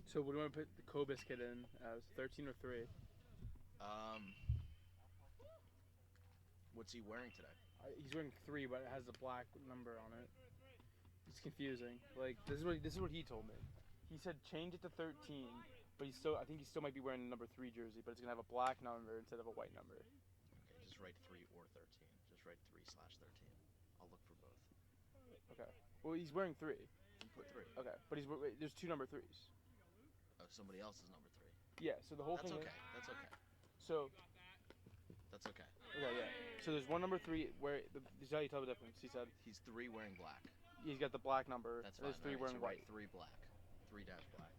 So what do you want to put the Cobus kid in as? 13 or 3? What's he wearing today? He's wearing 3, but it has a black number on it. It's confusing. Like this is what he told me. He said change it to 13, but I think he still might be wearing the number 3 jersey, but it's gonna have a black number instead of a white number. Okay, just write 3 or 13. Just write 3/13. I'll look for both. Okay. Well, he's wearing 3. You put 3. Okay, but there's 2 number 3s. Oh, somebody else is number 3. Yeah. So the whole That's thing. okay. That's okay. So. That's okay. Okay, yeah. So there's one number 3 where this is how you tell the difference. He said He's 3 wearing black. he's got the black number. That's and fine. there's 3 Right, wearing so white. write 3 black. 3 dash black.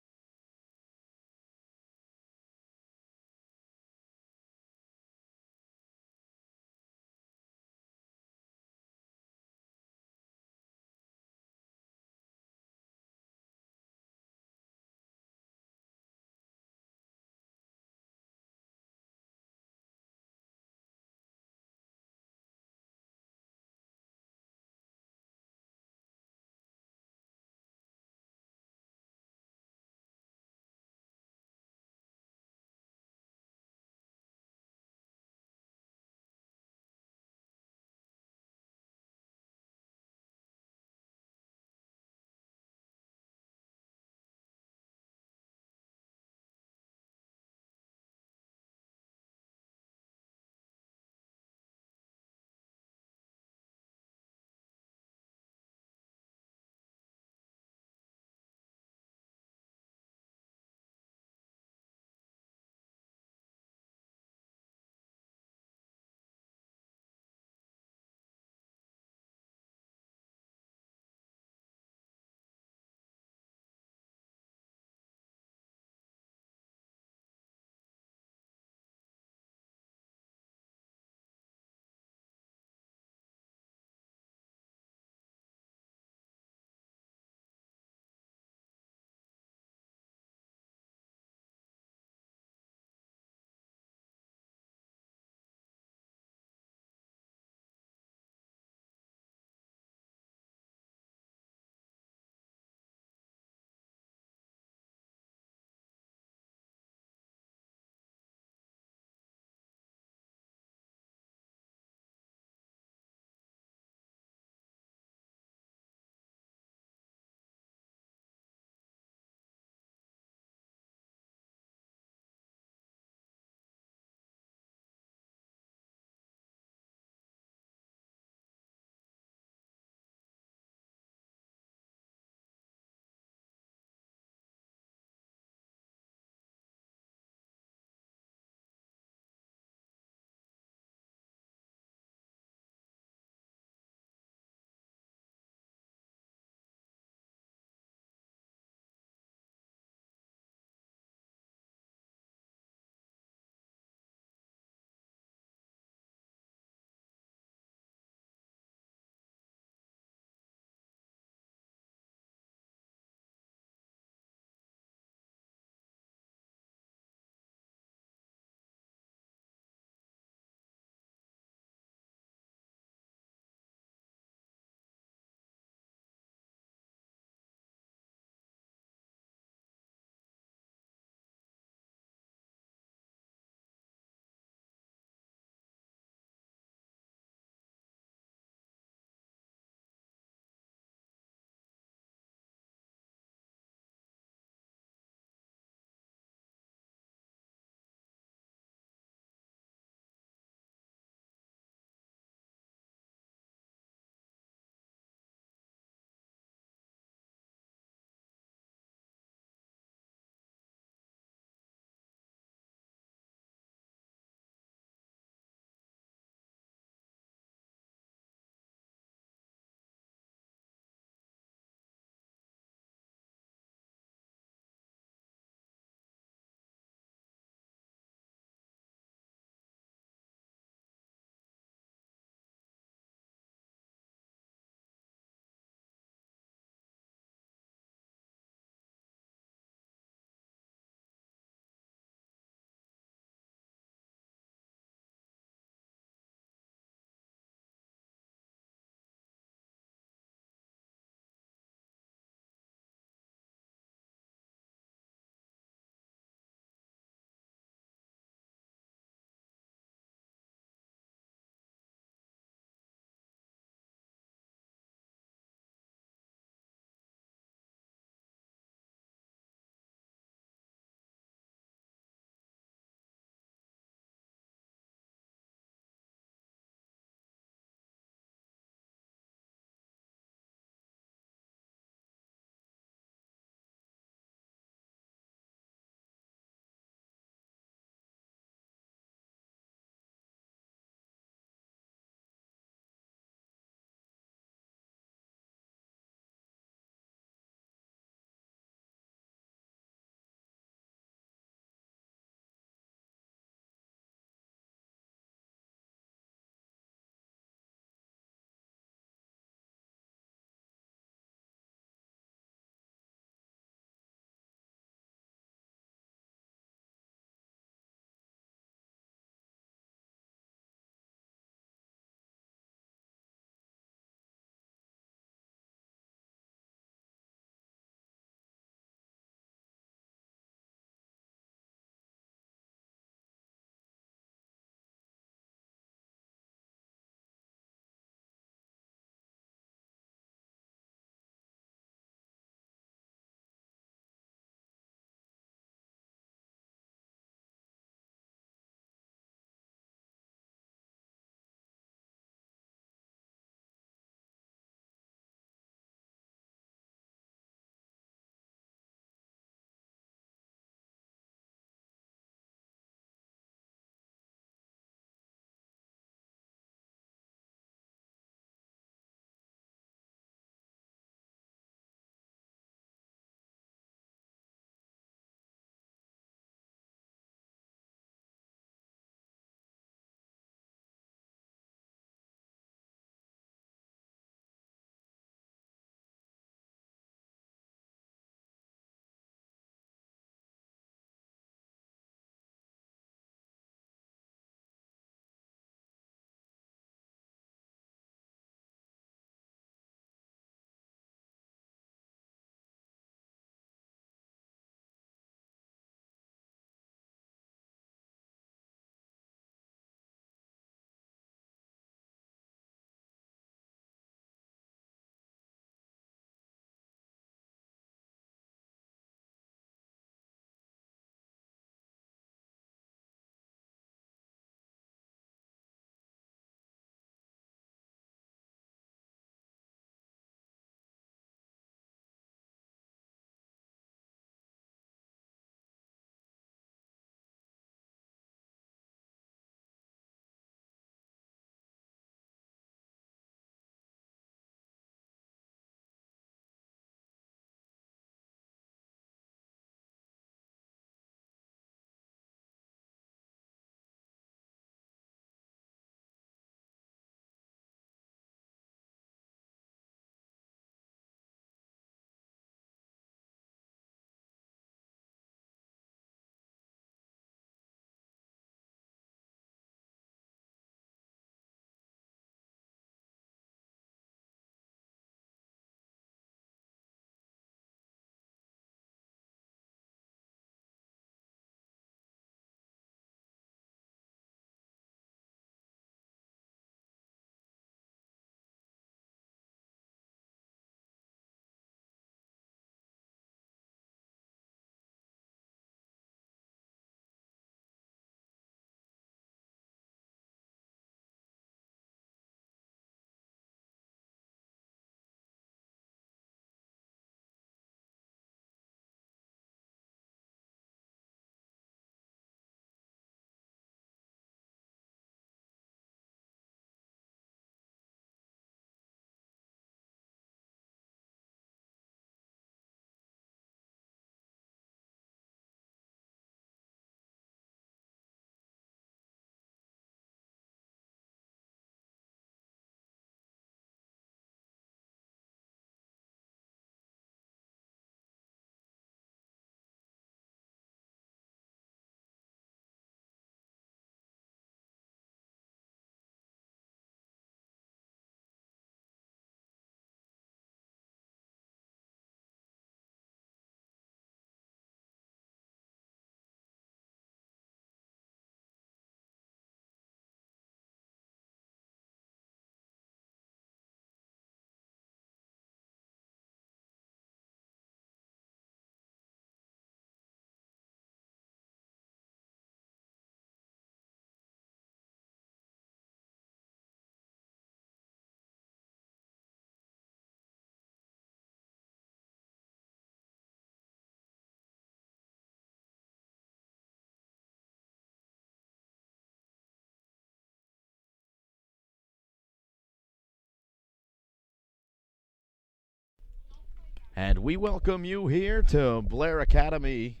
And we welcome you here to Blair Academy,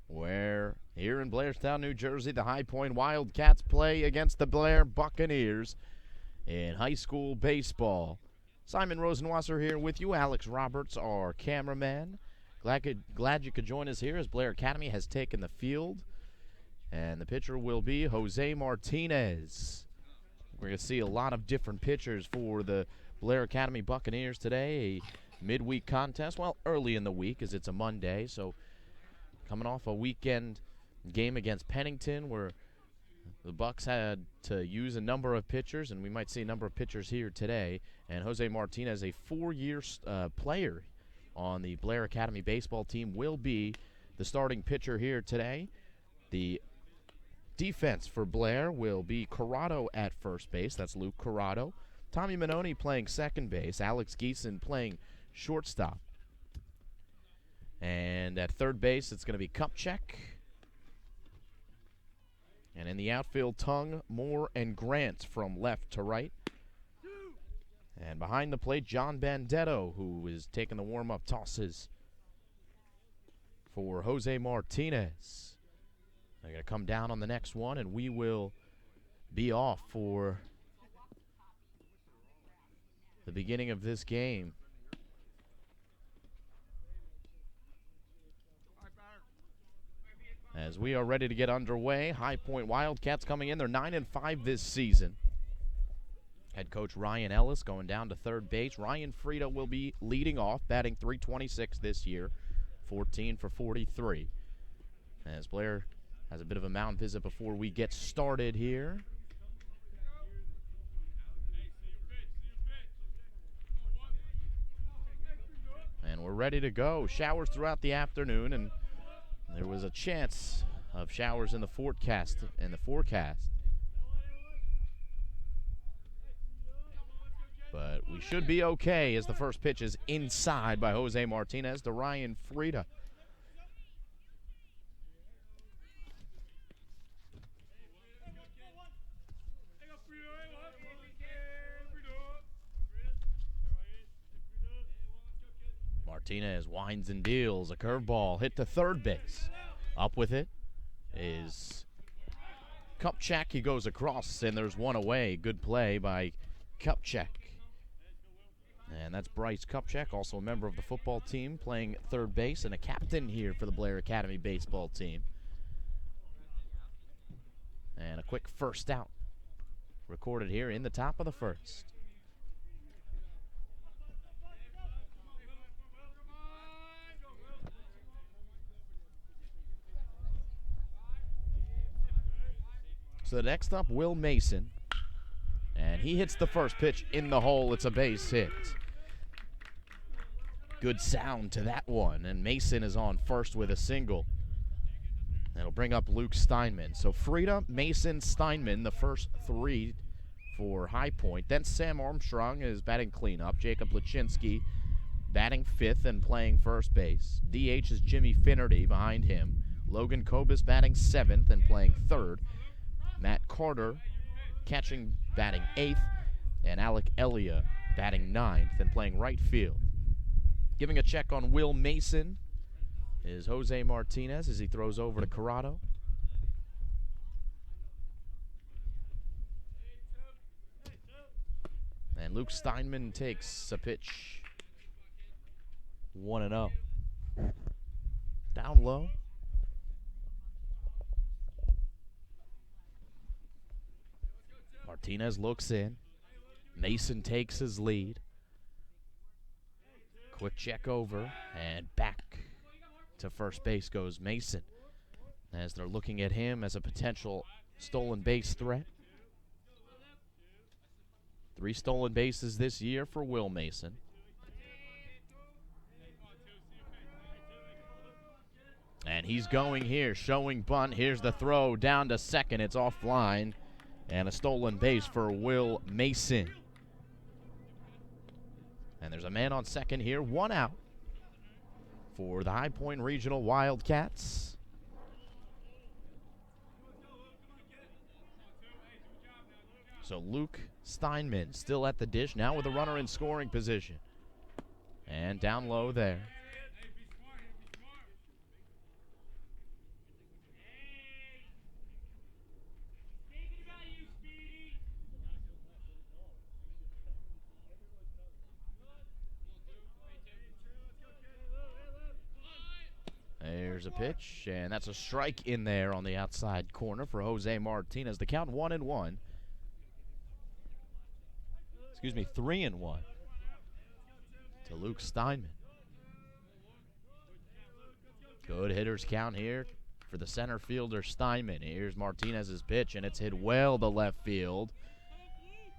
where here in Blairstown, New Jersey, the High Point Wildcats play against the Blair Buccaneers in high school baseball. Simon Rosenwasser here with you. Alex Roberts, our cameraman. Glad you could join us here as Blair Academy has taken the field. And the pitcher will be Jose Martinez. We're going to see a lot of different pitchers for the Blair Academy Buccaneers today. A midweek contest, well, early in the week as it's a Monday. So coming off a weekend game against Pennington where the Bucks had to use a number of pitchers, and we might see a number of pitchers here today. And Jose Martinez, a 4-year player on the Blair Academy baseball team, will be the starting pitcher here today. The defense for Blair will be Corrado at first base. That's Luke Corrado. Tommy Minoni playing second base. Alex Geeson playing shortstop. And at third base, it's going to be Kupchak. And in the outfield, Tung, Moore, and Grant from left to right. And behind the plate, John Bandetto, who is taking the warm-up tosses for Jose Martinez. They're going to come down on the next one, and we will be off for the beginning of this game. As we are ready to get underway, High Point Wildcats coming in. They're 9-5 this season. Head coach Ryan Ellis going down to third base. Ryan Frieda will be leading off, batting .326 this year, 14 for 43. As Blair has a bit of a mound visit before we get started here. And we're ready to go. Showers throughout the afternoon, and there was a chance of showers in the forecast. But we should be okay as the first pitch is inside by Jose Martinez to Ryan Frieda. Martinez winds and deals. A curveball hit to third base. Up with it is Kupchak. He goes across, and there's one away. Good play by Kupchak. And that's Bryce Kupchak, also a member of the football team, playing third base and a captain here for the Blair Academy baseball team. And a quick first out recorded here in the top of the first. So next up, Will Mason. And he hits the first pitch in the hole. It's a base hit. Good sound to that one. And Mason is on first with a single. That'll bring up Luke Steinman. So Frieda, Mason, Steinman, the first three for High Point. Then Sam Armstrong is batting cleanup. Jacob Lachinsky batting fifth and playing first base. DH is Jimmy Finnerty behind him. Logan Kobus batting seventh and playing third. Matt Carter catching, batting eighth, and Alec Elia batting ninth and playing right field. Giving a check on Will Mason is Jose Martinez as he throws over to Corrado. And Luke Steinman takes a pitch. 1-0. Down low. Martinez looks in. Mason takes his lead. Quick check over and back to first base goes Mason as they're looking at him as a potential stolen base threat. 3 stolen bases this year for Will Mason. And he's going here, showing bunt. Here's the throw down to second. It's offline. And a stolen base for Will Mason. And there's a man on second here, 1 out for the High Point Regional Wildcats. So Luke Steinman still at the dish, now with a runner in scoring position. And down low there. There's a pitch, and that's a strike in there on the outside corner for Jose Martinez. The count 1-1. Excuse me, 3-1 to Luke Steinman. Good hitter's count here for the center fielder Steinman. Here's Martinez's pitch, and it's hit well to left field.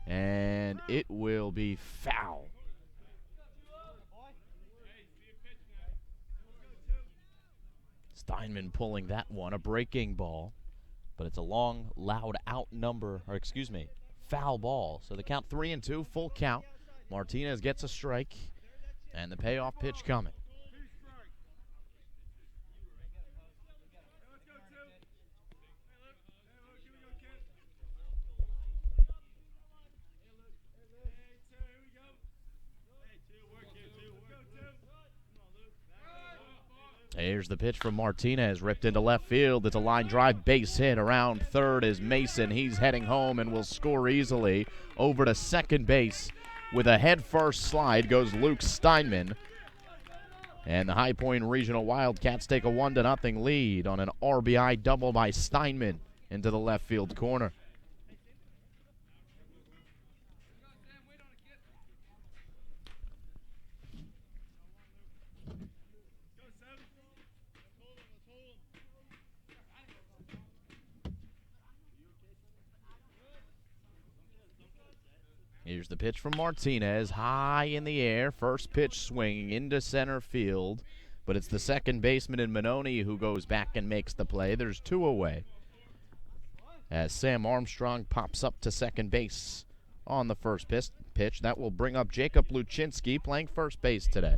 And it will be foul. Steinman pulling that one, a breaking ball. But it's a long, loud foul ball. So the count 3-2, full count. Martinez gets a strike, and the payoff pitch coming. Here's the pitch from Martinez, ripped into left field. It's a line drive base hit. Around third is Mason. He's heading home and will score easily. Over to second base with a head-first slide goes Luke Steinman. And the High Point Regional Wildcats take a 1-0 lead on an RBI double by Steinman into the left field corner. Here's the pitch from Martinez, high in the air. First pitch swinging into center field, but it's the second baseman in Mononi who goes back and makes the play. There's two away as Sam Armstrong pops up to second base on the first pitch. That will bring up Jacob Luczynski playing first base today.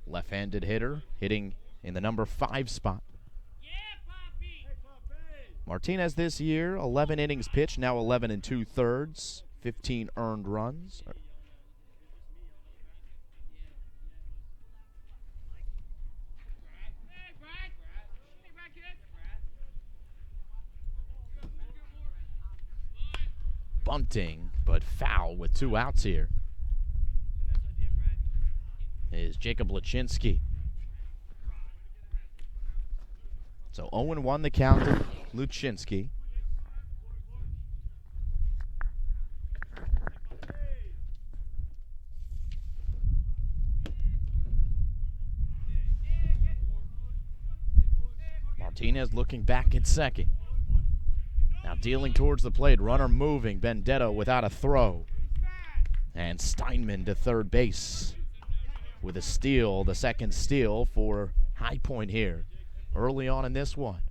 Left-handed hitter hitting in the number 5 spot. Martinez this year, 11 innings pitched, now 11 2/3, 15 earned runs. Bunting, but foul with 2 outs here. Is Jacob Luczynski. So 0-1 the count to Luczynski. Martinez looking back at second. Now dealing towards the plate, runner moving. Benedetto without a throw. And Steinman to third base with a steal, the second steal for High Point here early on in this one.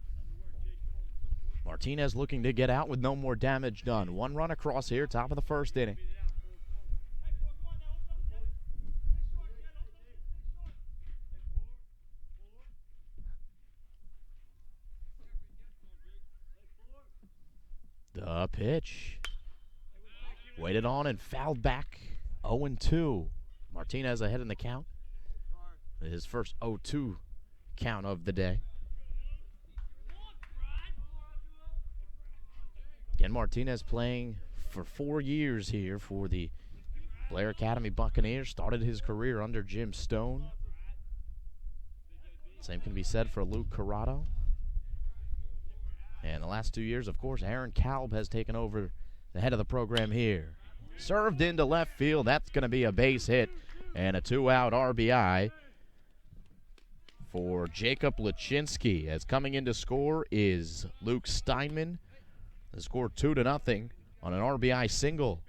Martinez looking to get out with no more damage done. 1 run across here, top of the first inning. The pitch. Waited on and fouled back. 0-2. Martinez ahead in the count. His first 0-2 count of the day. Again, Martinez playing for 4 years here for the Blair Academy Buccaneers. Started his career under Jim Stone. Same can be said for Luke Corrado. And the last 2 years, of course, Aaron Kalb has taken over the head of the program here. Served into left field. That's going to be a base hit and a 2-out RBI for Jacob Luczynski. As coming in to score is Luke Steinman. They scored 2-0 on an RBI single.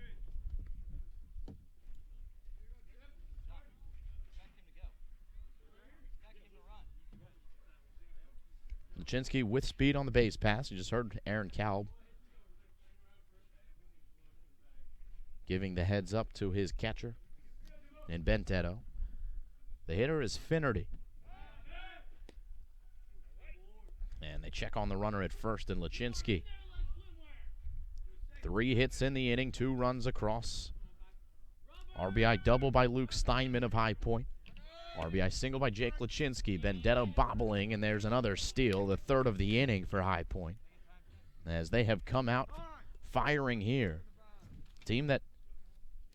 Luczynski with speed on the base pass. You just heard Aaron Kalb giving the heads up to his catcher and Benedetto. The hitter is Finnerty. And they check on the runner at first and Luczynski. 3 hits in the inning, 2 runs across RBI double by Luke Steinman of High Point. RBI single by Jake Lachinsky. Benedetto bobbling, and there's another steal, the third of the inning for High Point, as they have come out firing here. Team that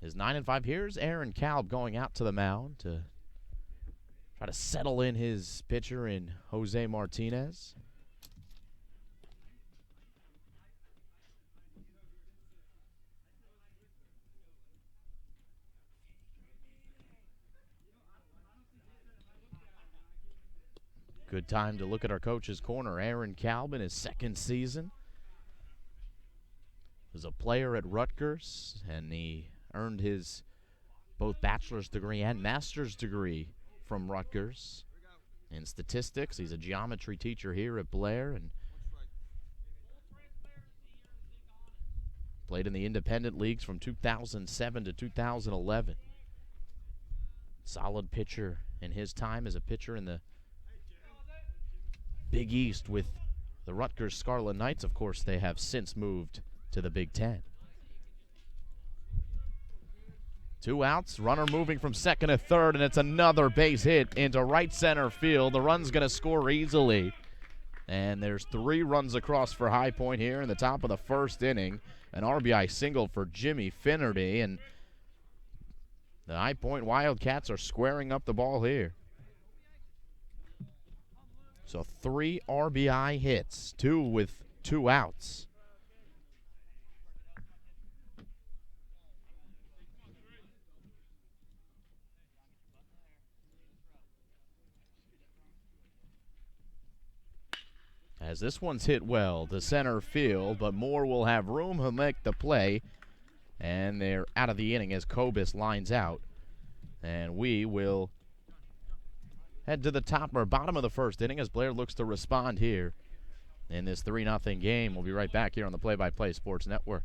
is 9-5. Here's Aaron Kalb going out to the mound to try to settle in his pitcher in Jose Martinez. Good time to look at our coach's corner. Aaron Kalb in his second season. Was a player at Rutgers, and he earned his both bachelor's degree and master's degree from Rutgers in statistics. He's a geometry teacher here at Blair and played in the independent leagues from 2007 to 2011. Solid pitcher in his time as a pitcher in the Big East with the Rutgers Scarlet Knights. Of course, they have since moved to the Big Ten. 2 outs, runner moving from second to third, and it's another base hit into right center field. The run's going to score easily. And there's 3 runs across for High Point here in the top of the first inning. An RBI single for Jimmy Finnerty, and the High Point Wildcats are squaring up the ball here. So 3 RBI hits, 2 with 2 outs. As this one's hit well to center field, but Moore will have room to make the play. And they're out of the inning as Kobus lines out. And we will head to the top or bottom of the first inning as Blair looks to respond here in this 3-0 game. We'll be right back here on the Play-by-Play Sports Network.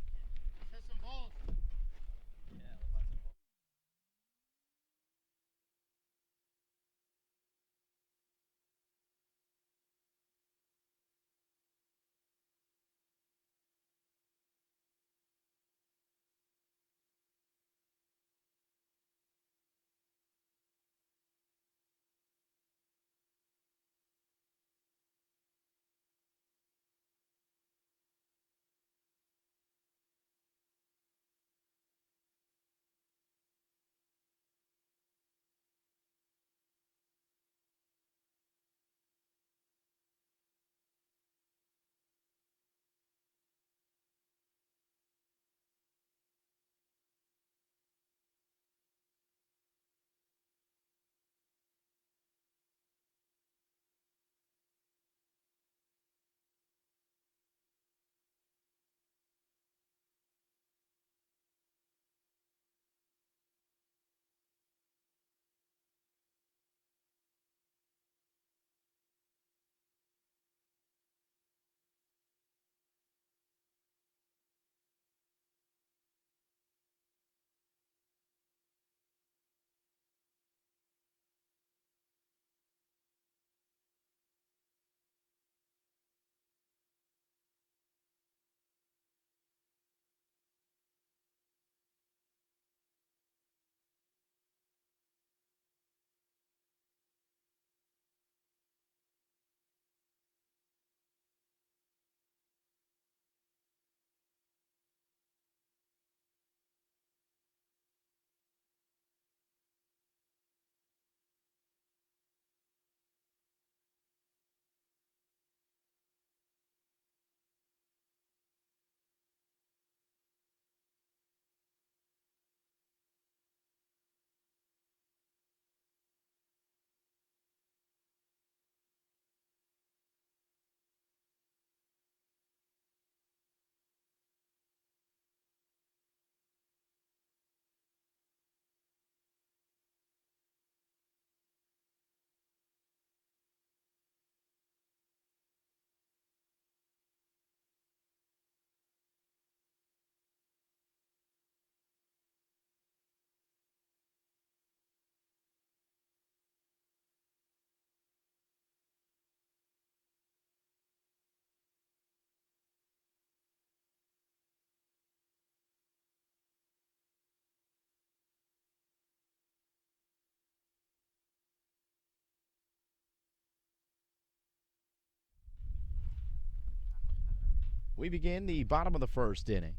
We begin the bottom of the first inning.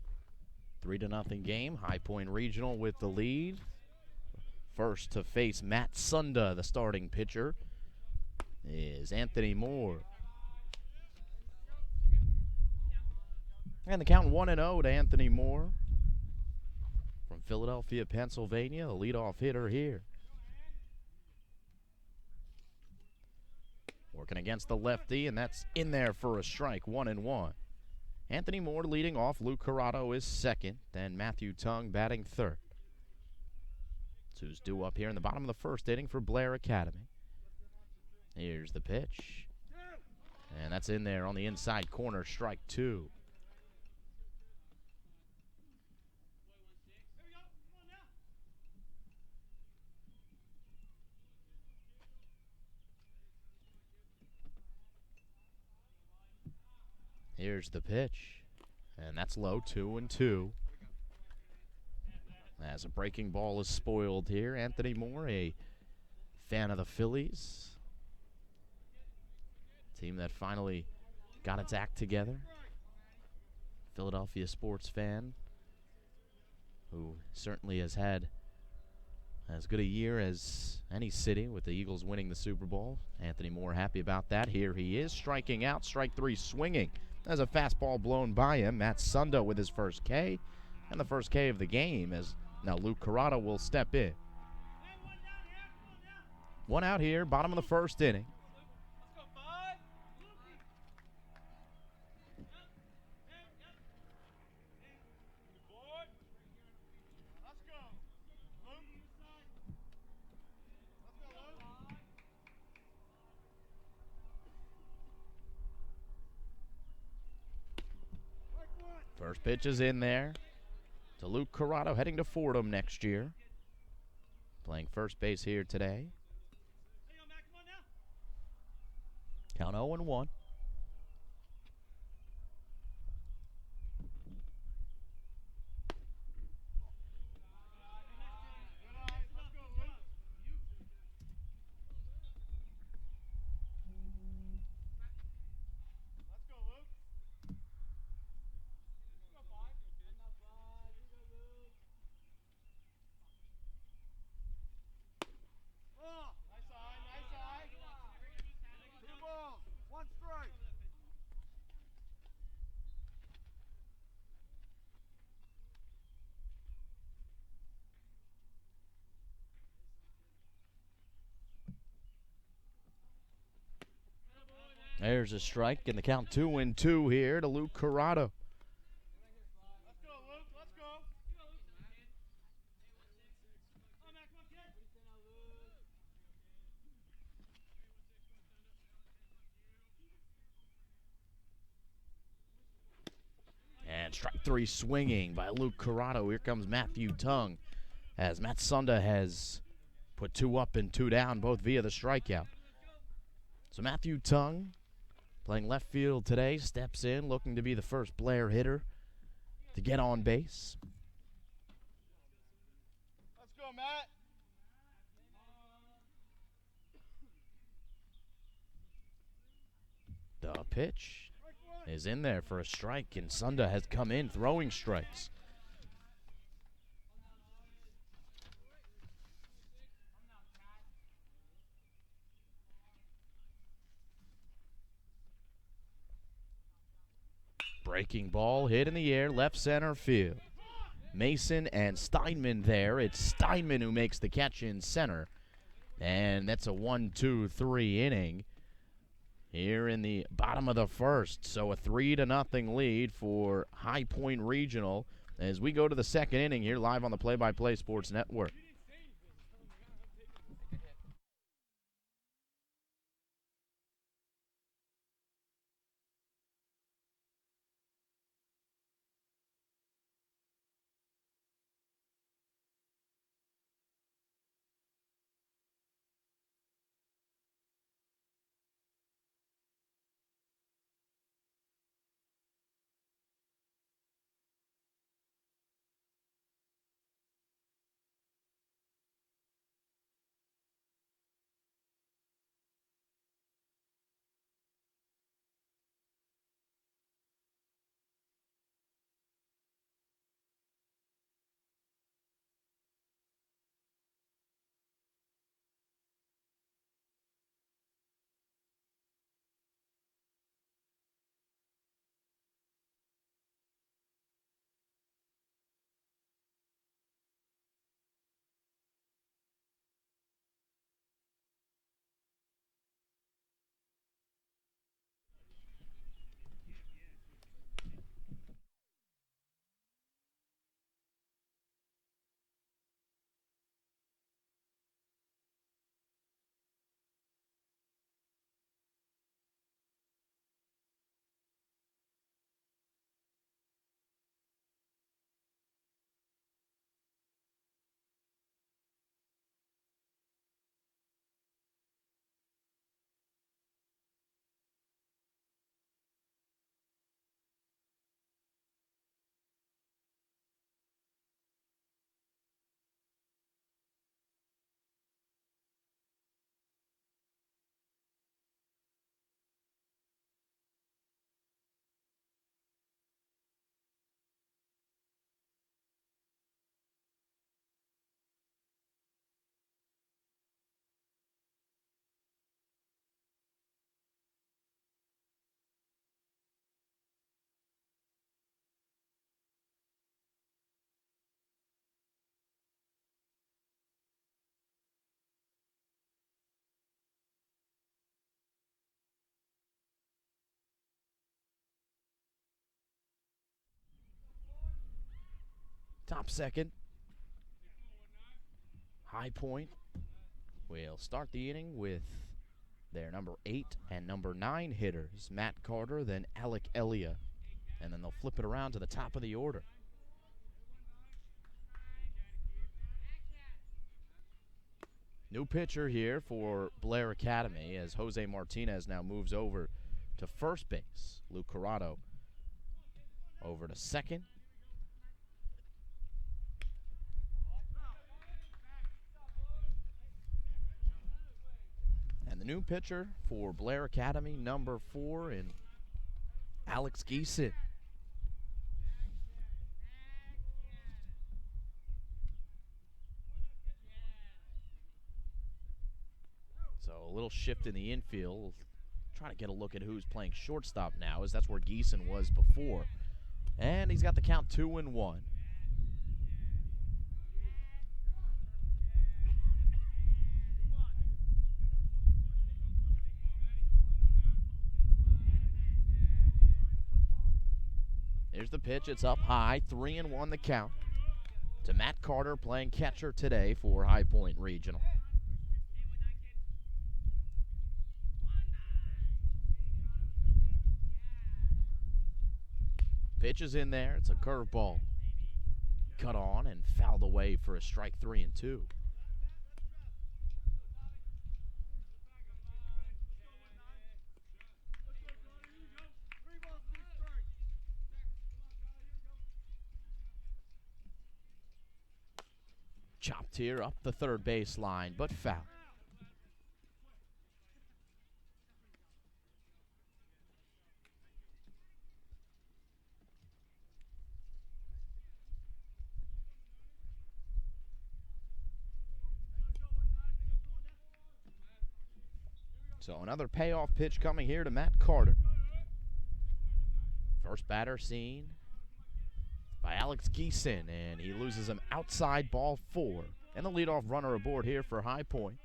3-0 game. High Point Regional with the lead. First to face Matt Sunda, the starting pitcher, is Anthony Moore. And the count 1-0 to Anthony Moore from Philadelphia, Pennsylvania, the leadoff hitter here. Working against the lefty, and that's in there for a strike, 1-1. Anthony Moore leading off. Luke Corrado is second, then Matthew Tung batting third. Who's due up here in the bottom of the first inning for Blair Academy. Here's the pitch. And that's in there on the inside corner, strike 2. Here's the pitch. And that's low, 2-2. As a breaking ball is spoiled here. Anthony Moore, a fan of the Phillies. Team that finally got its act together. Philadelphia sports fan who certainly has had as good a year as any city with the Eagles winning the Super Bowl. Anthony Moore happy about that. Here he is striking out, strike 3 swinging. There's a fastball blown by him. Matt Sunda with his first K, and the first K of the game as now Luke Corrado will step in. One out here, bottom of the first inning. First pitch is in there to Luke Corrado, heading to Fordham next year. Playing first base here today. Count 0-1. There's a strike, and the count 2-2 here to Luke Corrado. Let's go, Luke. Let's go. And strike 3 swinging by Luke Corrado. Here comes Matthew Tung, as Matt Sunda has put 2 up and 2 down, both via the strikeout. So Matthew Tung, playing left field today, steps in, looking to be the first Blair hitter to get on base. Let's go, Matt. The pitch is in there for a strike, and Sunda has come in throwing strikes. Breaking ball hit in the air, left center field. Mason and Steinman there. It's Steinman who makes the catch in center. And that's a 1-2-3 inning here in the bottom of the first. So a 3-0 lead for High Point Regional as we go to the second inning here live on the Play by Play Sports Network. top second. High Point will start the inning with their number 8 and number 9 hitters, Matt Carter, then Alec Elia, and then they'll flip it around to the top of the order. New pitcher here for Blair Academy as Jose Martinez now moves over to first base. Luke Corrado over to second. And the new pitcher for Blair Academy, number 4, in Alex Geeson. So a little shift in the infield. Trying to get a look at who's playing shortstop now, as that's where Geeson was before. And he's got the count 2-1. Here's the pitch. It's up high. 3-1 the count to Matt Carter, playing catcher today for High Point Regional. Pitch is in there. It's a curveball. Cut on and fouled away for a strike 3-2. Chopped here up the third base line, but foul. So another payoff pitch coming here to Matt Carter. First batter seen by Alex Geeson, and he loses him outside, ball 4. And the leadoff runner aboard here for High Point.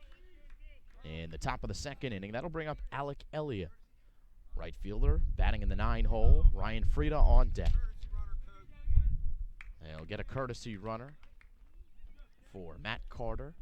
In the top of the second inning, that'll bring up Alec Elia. Right fielder, batting in the 9 hole, Ryan Frieda on deck. And he'll get a courtesy runner for Matt Carter.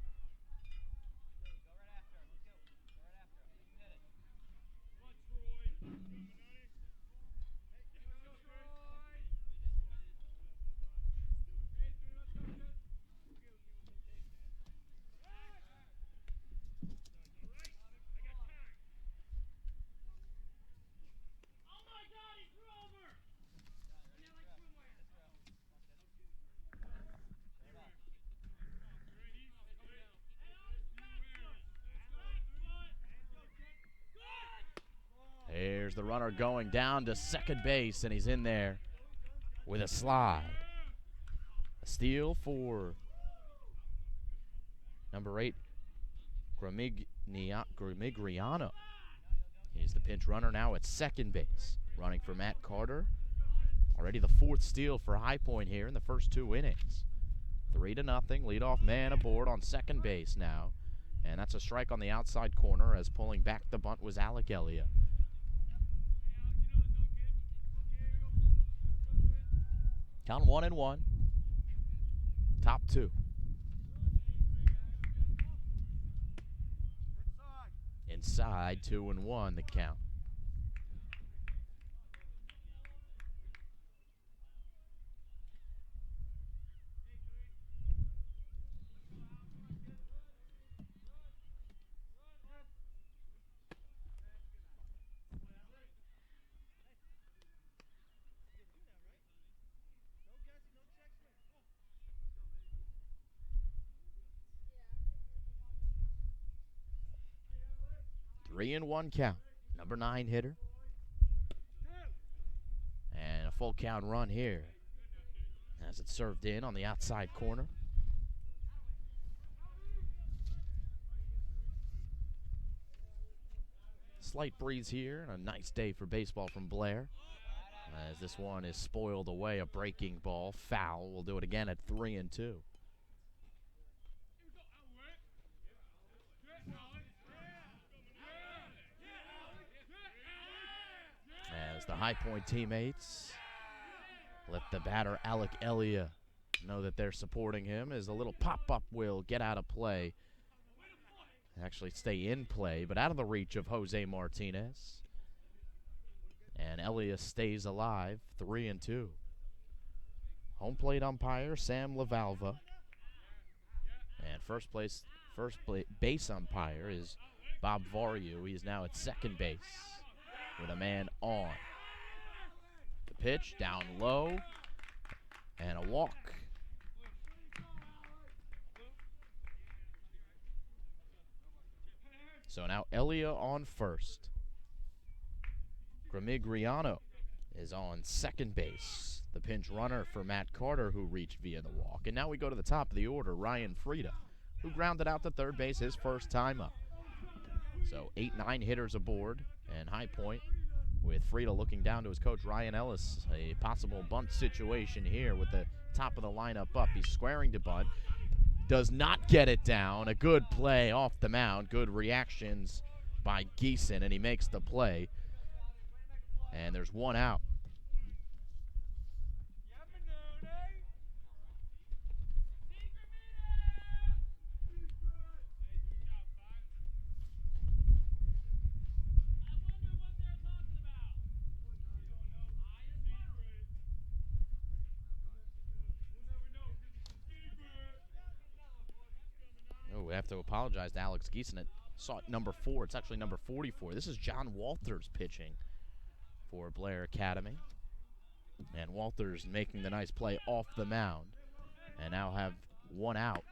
There's the runner going down to second base, and he's in there with a slide. A steal for number 8, Grimigriano. He's the pinch runner now at second base, running for Matt Carter. Already the 4th steal for High Point here in the first 2 innings. 3-0, leadoff man aboard on second base now. And that's a strike on the outside corner, as pulling back the bunt was Alec Elia. Count 1-1. Top 2. Inside, 2-1 the count. Three and one count. Number 9 hitter. And a full count run here as it's served in on the outside corner. Slight breeze here and a nice day for baseball from Blair, as this one is spoiled away. A breaking ball, foul. We'll do it again at 3-2. As the High Point teammates let the batter Alec Elia know that they're supporting him as a little pop-up will get out of play. Actually stay in play, but out of the reach of Jose Martinez. And Elias stays alive, 3-2. Home plate umpire, Sam LaValva. And first base umpire is Bob Varyu. He is now at second base with a man on. The pitch down low and a walk. So now Elia on first. Gramigriano is on second base. The pinch runner for Matt Carter, who reached via the walk. And now we go to the top of the order, Ryan Frieda, who grounded out to third base his first time up. So 8-9 hitters aboard, and High Point with Frieda looking down to his coach, Ryan Ellis. A possible bunt situation here with the top of the lineup up. He's squaring to bunt. Does not get it down. A good play off the mound. Good reactions by Geeson, and he makes the play. And there's one out. We have to apologize to Alex Geeson. It saw it number 4. It's actually number 44. This is John Walters pitching for Blair Academy. And Walters making the nice play off the mound. And now have one out.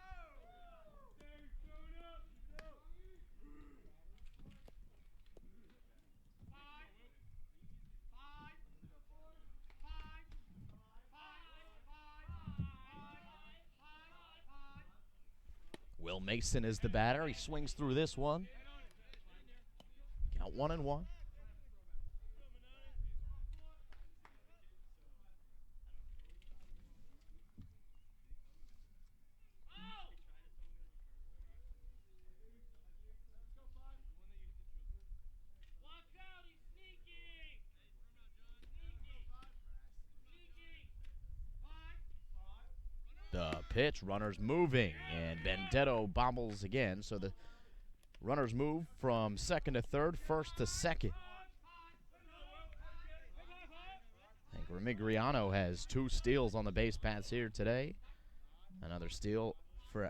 Will Mason is the batter. He swings through this one. Count 1-1. The pitch, runners moving, and Benedetto bobbles again. So the runners move from second to third, first to second. And Gramigriano has 2 steals on the base paths here today. Another steal for...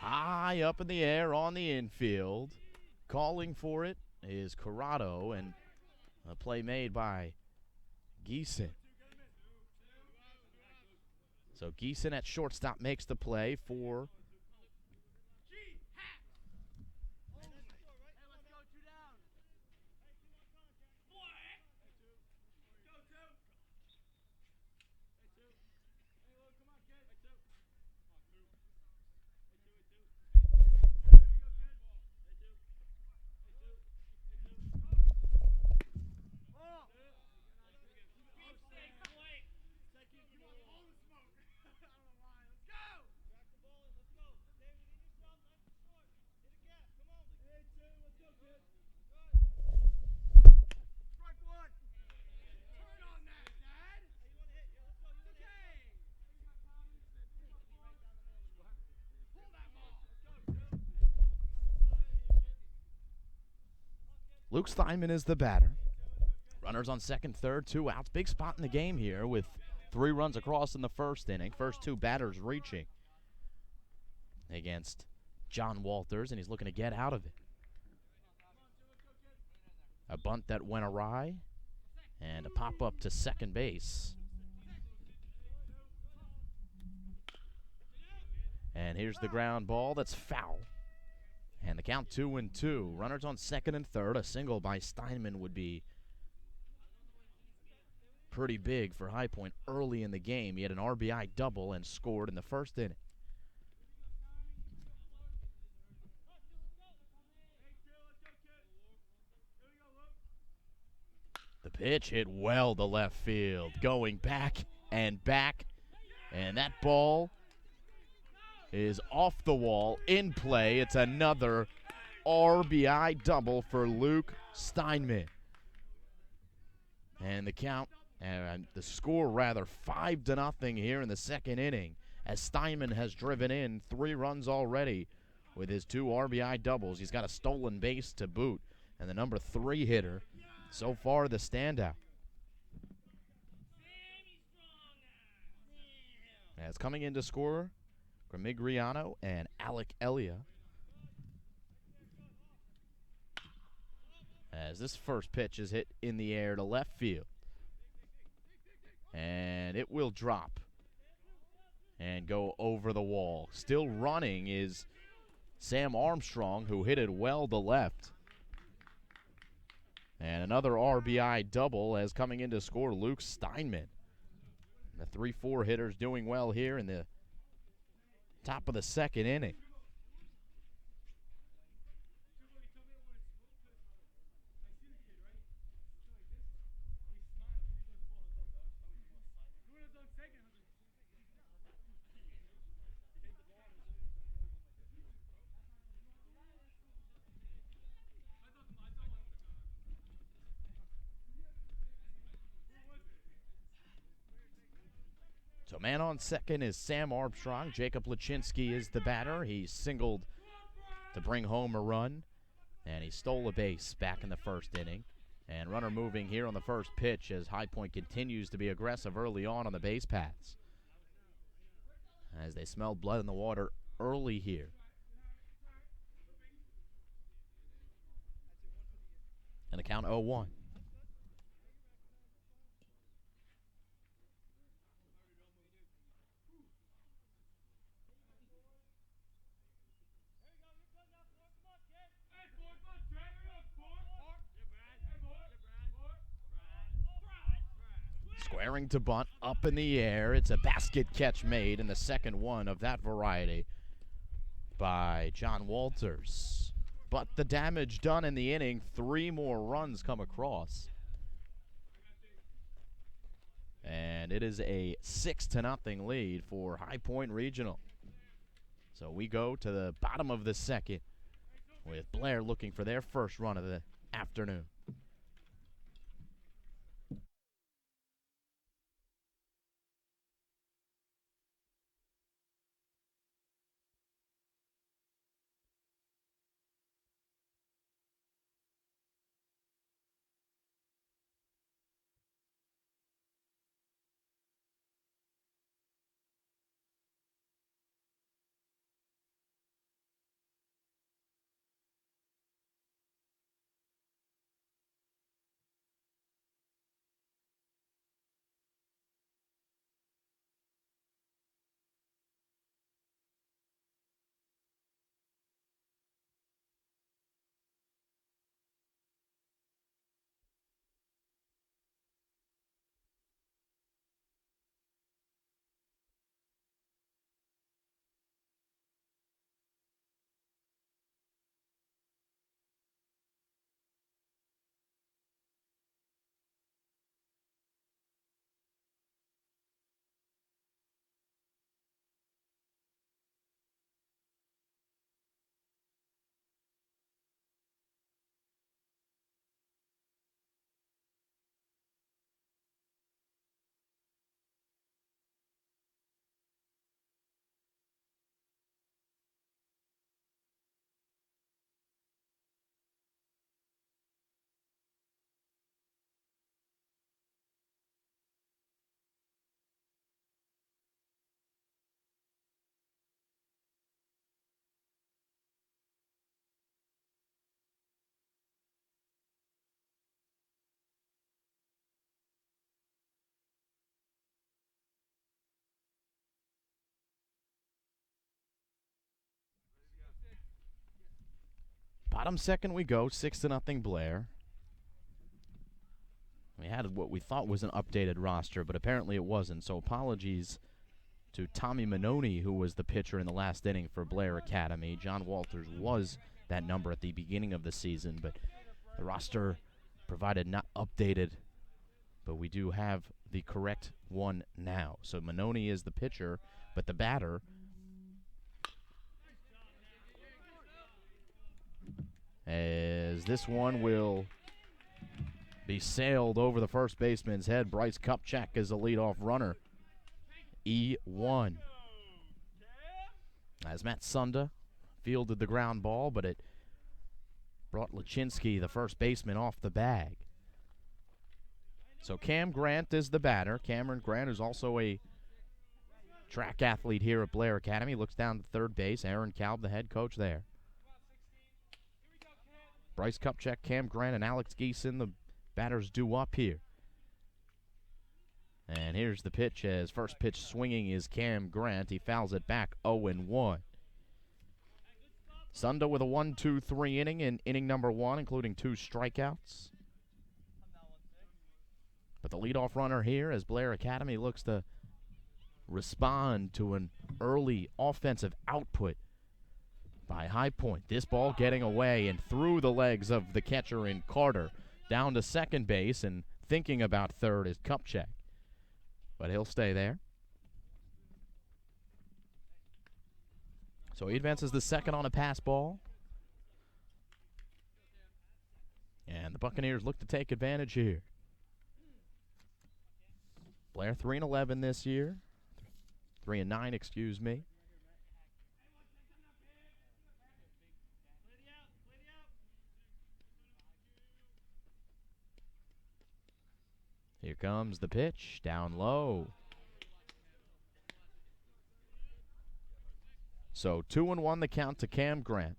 High up in the air on the infield. Calling for it is Corrado, and a play made by Geeson. So Geeson at shortstop makes the play for... Luke Steinman is the batter. Runners on second, third, 2 outs. Big spot in the game here with 3 runs across in the first inning. First 2 batters reaching against John Walters, and he's looking to get out of it. A bunt that went awry, and a pop-up to second base. And here's the ground ball that's foul. And the count 2-2. Runners on second and third. A single by Steinman would be pretty big for High Point early in the game. He had an RBI double and scored in the first inning. pitch hit well to left field, going back and back, and that ball is off the wall, in play. It's another RBI double for Luke Steinman. And the count, and the score rather, 5-0 here in the second inning, as Steinman has driven in 3 runs already with his 2 RBI doubles. He's got a stolen base to boot, and the number 3 hitter, so far the standout. As coming in to score, Gramigriano and Alec Elia. As this first pitch is hit in the air to left field. And it will drop and go over the wall. Still running is Sam Armstrong, who hit it well to left. And another RBI double as coming in to score Luke Steinman. The 3-4 hitters doing well here in the top of the second inning. So man on second is Sam Armstrong. Jacob Lachinsky is the batter. He singled to bring home a run, and he stole a base back in the first inning. And runner moving here on the first pitch as High Point continues to be aggressive early on the base paths, as they smelled blood in the water early here. And the count 0-1. Squaring to bunt, up in the air. It's a basket catch made in the second one of that variety by John Walters. But the damage done in the inning, 3 more runs come across. And it is a 6-0 lead for High Point Regional. So we go to the bottom of the second with Blair looking for their first run of the afternoon. Bottom second we go, 6-0 Blair. We had what we thought was an updated roster, but apparently it wasn't, so apologies to Tommy Manoni, who was the pitcher in the last inning for Blair Academy. John Walters was that number at the beginning of the season, but the roster provided not updated but we do have the correct one now. So Manoni is the pitcher, but the batter as this one will be sailed over the first baseman's head. Bryce Kupchak is the leadoff runner. E1. As Matt Sunda fielded the ground ball, but it brought Lachinsky, the first baseman, off the bag. So Cam Grant is the batter. Cameron Grant is also a track athlete here at Blair Academy. Looks down to third base. Aaron Kalb, the head coach there. Bryce Kupchak, Cam Grant, and Alex Geeson, the batters due up here. And here's the pitch as first pitch swinging is Cam Grant. He fouls it back 0-1. Sunda with a 1-2-3 inning in inning number 1, including 2 strikeouts. But the leadoff runner here as Blair Academy looks to respond to an early offensive output by High Point. This ball getting away and through the legs of the catcher in Carter. Down to second base and thinking about third is Kupchak. But he'll stay there. So he advances the second on a pass ball. And the Buccaneers look to take advantage here. Blair 3-11 this year. 3-9, excuse me. Here comes the pitch, down low. So 2-1 the count to Cam Grant.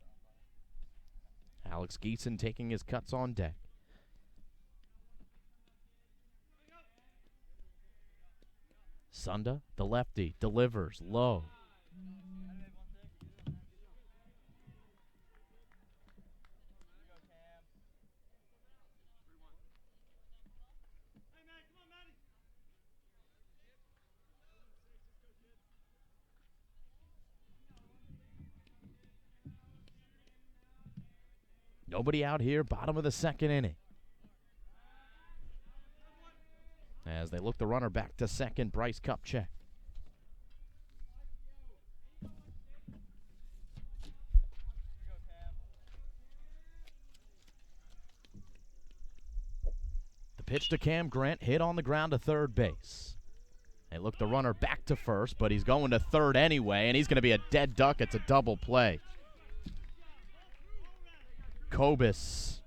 Alex Geeson taking his cuts on deck. Sunda, the lefty, delivers low. Nobody out here, bottom of the second inning. As they look the runner back to second, Bryce Kupchak. The pitch to Cam Grant, hit on the ground to third base. They look the runner back to first, but he's going to third anyway, and he's going to be a dead duck. It's a double play. Kobus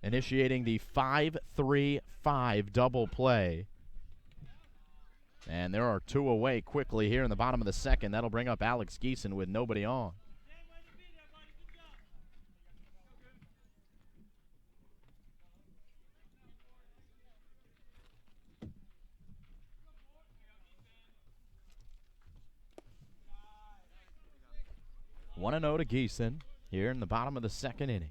initiating the 5-3-5 double play. And there are 2 away quickly here in the bottom of the second. That'll bring up Alex Geeson with nobody on. One and 0 to Geeson here in the bottom of the second inning.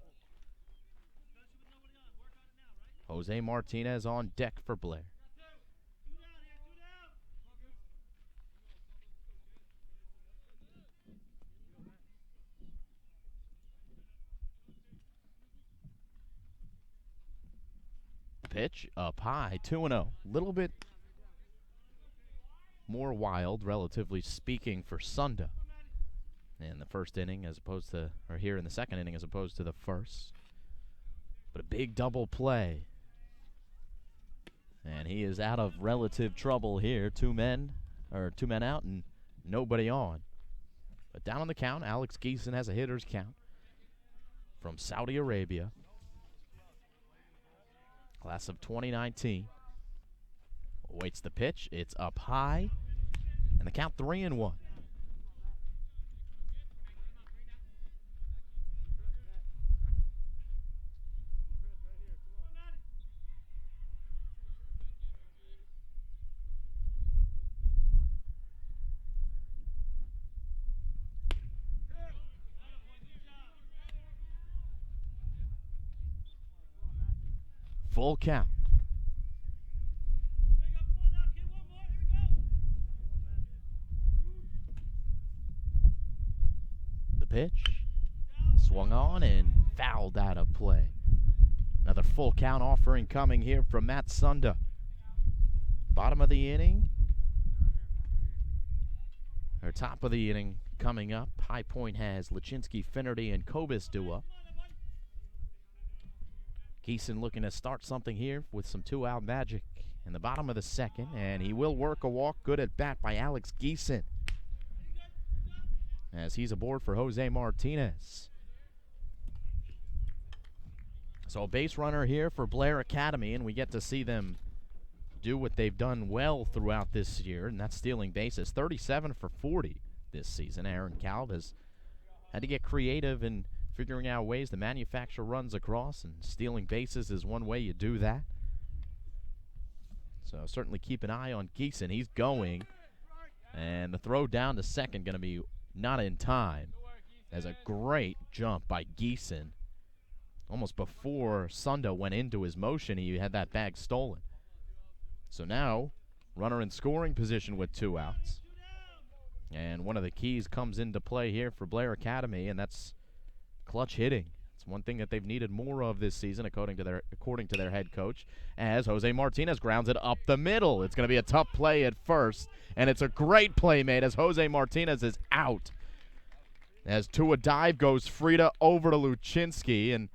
Jose Martinez on deck for Blair. Pitch up high, 2-0. Little bit more wild, relatively speaking, for Sunda in the first inning as opposed to, or here in the second inning as opposed to the first. But a big double play. And he is out of relative trouble here. 2 men out and nobody on. But down on the count, Alex Geeson has a hitter's count from Saudi Arabia. Class of 2019. Waits the pitch. It's up high. And the count 3-1. Full count. The pitch swung on and fouled out of play. Another full count offering coming here from Matt Sunda. Bottom of the inning, or top of the inning coming up. High Point has Lachinsky, Finnerty, and Kobus Dua. Geeson looking to start something here with some two-out magic in the bottom of the second, and he will work a walk. Good at bat by Alex Geeson, as he's aboard for Jose Martinez. So a base runner here for Blair Academy, and we get to see them do what they've done well throughout this year, and that's stealing bases. 37 for 40 this season. Aaron Kalb has had to get creative in figuring out ways to manufacture runs across, and stealing bases is one way you do that. So certainly keep an eye on Geeson. He's going, and the throw down to second going to be not in time. As a great jump by Geeson. Almost before Sunda went into his motion, he had that bag stolen. So now, runner in scoring position with two outs. And one of the keys comes into play here for Blair Academy, and that's clutch hitting. It's one thing that they've needed more of this season, according to their head coach, as Jose Martinez grounds it up the middle. It's going to be a tough play at first, and it's a great play made as Jose Martinez is out. As Tua dive goes Frida over to Luchinsky, and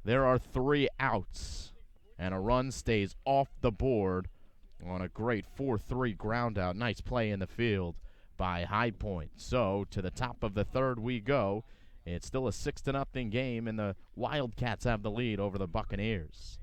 there are 3 outs, and a run stays off the board on a great 4-3 ground out. Nice play in the field by High Point. So to the top of the third we go. It's still a 6-0 game, and the Wildcats have the lead over the Buccaneers.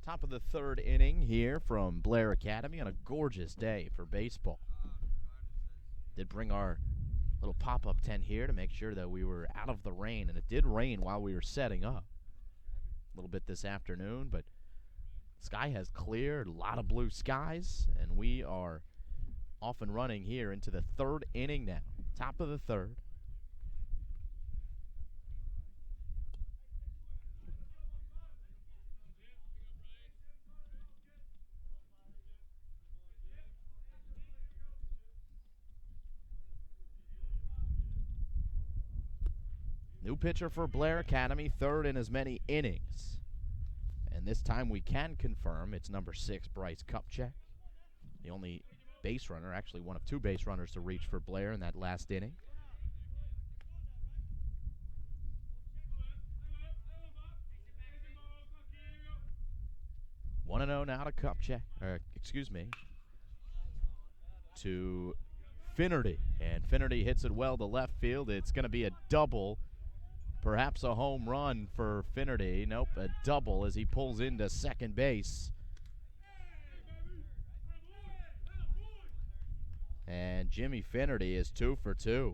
Top of the third inning here from Blair Academy on a gorgeous day for baseball. Did bring our little pop-up tent here to make sure that we were out of the rain, and it did rain while we were setting up a little bit this afternoon, but sky has cleared, a lot of blue skies, and we are off and running here into the third inning now. Top of the third. New pitcher for Blair Academy, third in as many innings. And this time we can confirm it's number 6, Bryce Kupchak. The only base runner, actually one of 2 base runners to reach for Blair in that last inning. One and 0 now to Kupchak, to Finnerty. And Finnerty hits it well to left field. It's going to be a double. Perhaps a home run for Finnerty. Nope, a double as he pulls into second base. And Jimmy Finnerty is 2 for 2.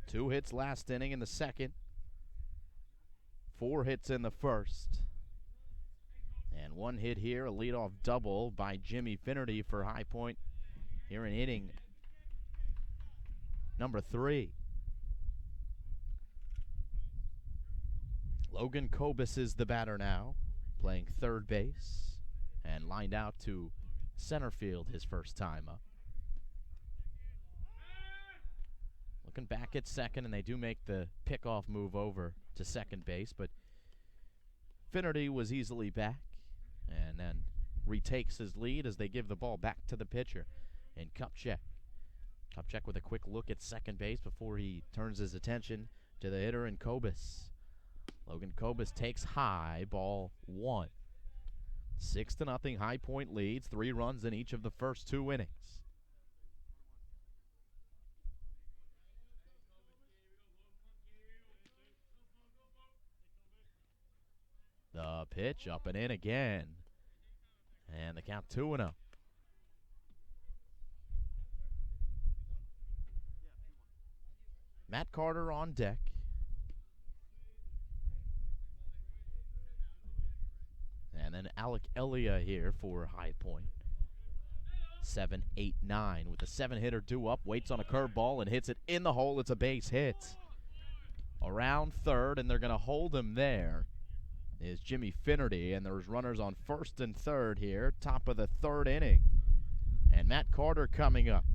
2 hits last inning in the second. 4 hits in the first. And 1 hit here, a leadoff double by Jimmy Finnerty for High Point here in inning number 3. Logan Kobus is the batter now, playing third base and lined out to center field his first time up. Looking back at second, and they do make the pickoff move over to second base, but Finnerty was easily back and then retakes his lead as they give the ball back to the pitcher in Kupchak. Kupchak with a quick look at second base before he turns his attention to the hitter in Kobus. Logan Kobus takes high, ball 1. 6-0 High Point leads, 3 runs in each of the first 2 innings. The pitch up and in again. And the count 2-0. Matt Carter on deck. And then Alec Elia here for High Point. 7, 8, 9 with the 7-hitter due up. Waits on a curveball and hits it in the hole. It's a base hit. Around third, and they're going to hold him there. Is Jimmy Finnerty, and there's runners on first and third here, top of the 3rd inning. And Matt Carter coming up.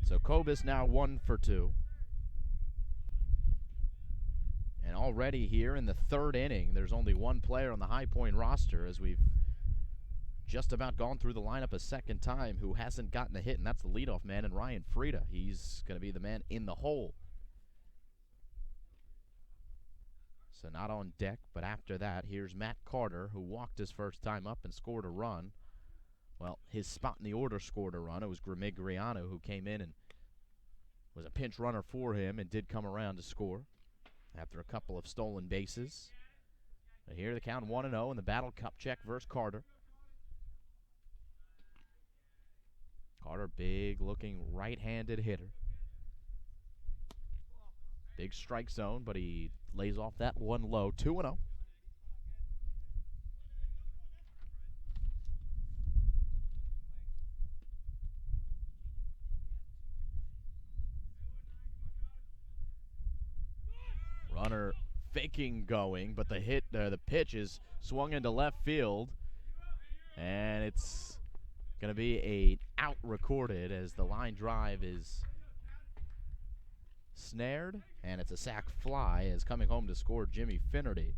So Kobus now 1 for 2. And already here in the 3rd inning, there's only 1 player on the High Point roster, as we've just about gone through the lineup a second time, who hasn't gotten a hit, and that's the leadoff man, and Ryan Frieda. He's going to be the man in the hole. So not on deck, but after that, here's Matt Carter, who walked his first time up and scored a run. Well, his spot in the order scored a run. It was Grimigliano who came in and was a pinch runner for him and did come around to score after a couple of stolen bases. But here the count 1-0 in the battle. Kupchak versus Carter. Carter, big-looking right-handed hitter. Big strike zone, but he lays off that one low. 2-0. Runner faking going, but the pitch is swung into left field, and it's going to be a out recorded as the line drive is snared, and it's a sac fly as coming home to score Jimmy Finnerty.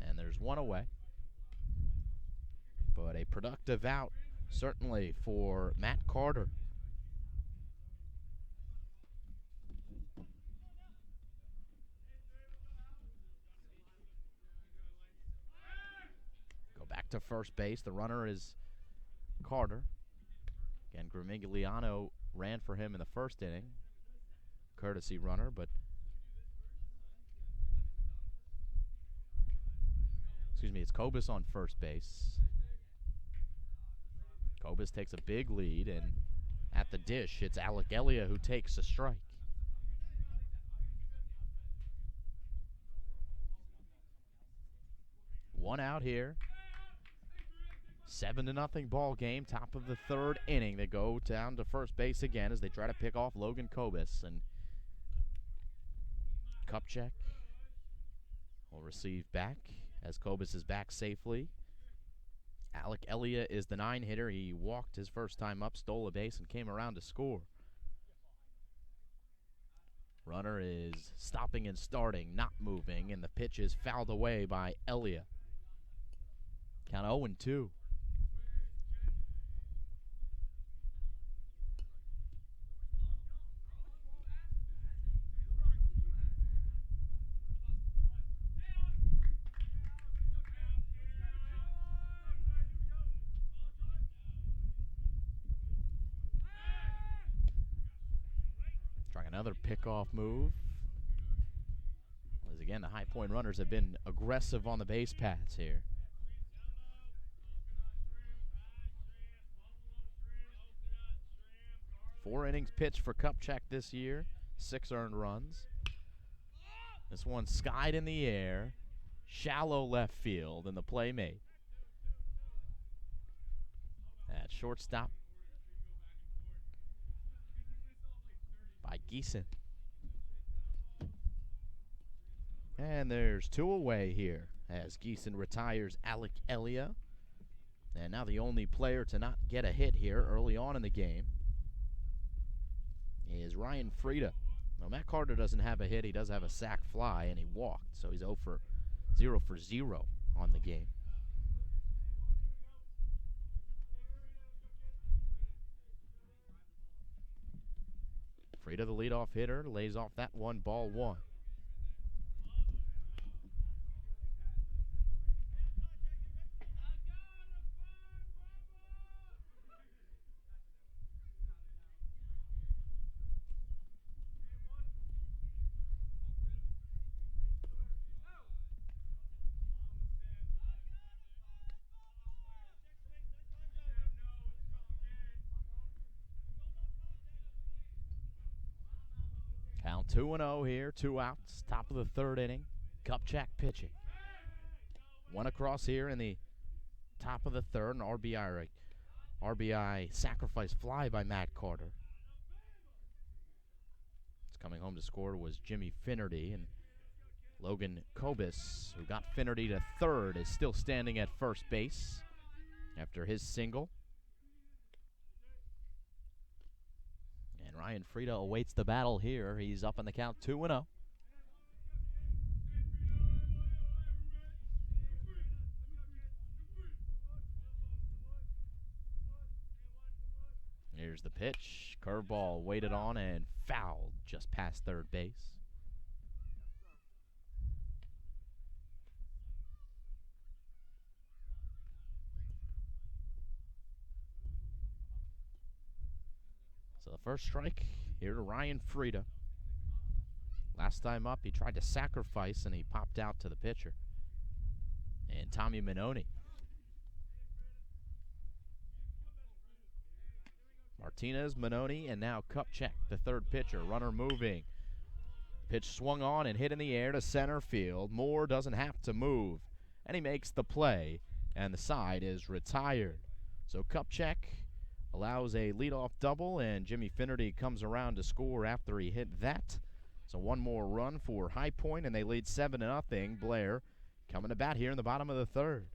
And there's 1 away, but a productive out certainly for Matt Carter. Go back to first base. The runner is Carter. Again, Grimigliano ran for him in the first inning. Courtesy runner, but it's Kobus on first base. Kobus takes a big lead, and at the dish, it's Alec Elia who takes a strike. One out here. 7-0 ball game, top of the 3rd inning. They go down to first base again as they try to pick off Logan Kobus, and Kupchak will receive back as Kobus is back safely. Alec Elia is the 9-hitter. He walked his first time up, stole a base, and came around to score. Runner is stopping and starting, not moving, and the pitch is fouled away by Elia. Count 0-2. Another pickoff move. As again, the High Point runners have been aggressive on the base paths here. 4 innings pitched for Kupchak this year, 6 earned runs. This one skied in the air, shallow left field, and the play made. At shortstop by Geeson. And there's 2 away here as Geeson retires Alec Elia. And now the only player to not get a hit here early on in the game is Ryan Frieda. Now, Matt Carter doesn't have a hit. He does have a sac fly, and he walked. So he's 0 for 0 on the game. Frieda, the leadoff hitter, lays off that one, ball 1. Count 2-0 here, 2 outs, top of the 3rd inning. Kupchak pitching. 1 across here in the top of the 3rd, an RBI sacrifice fly by Matt Carter. Coming home to score was Jimmy Finnerty, and Logan Kobus, who got Finnerty to 3rd, is still standing at first base after his single. And Ryan Frieda awaits the battle here. He's up on the count, 2-0. Here's the pitch. Curveball waited on and fouled just past 3rd base. So the first strike here to Ryan Frieda. Last time up, he tried to sacrifice and he popped out to the pitcher. And Tommy Minoni. Martinez, Minoni, and now Kupchak, the 3rd pitcher. Runner moving. Pitch swung on and hit in the air to center field. Moore doesn't have to move, and he makes the play, and the side is retired. So Kupchak allows a leadoff double, and Jimmy Finnerty comes around to score after he hit that. So 1 more run for High Point, and they lead 7-0. Blair coming to bat here in the bottom of the 3rd.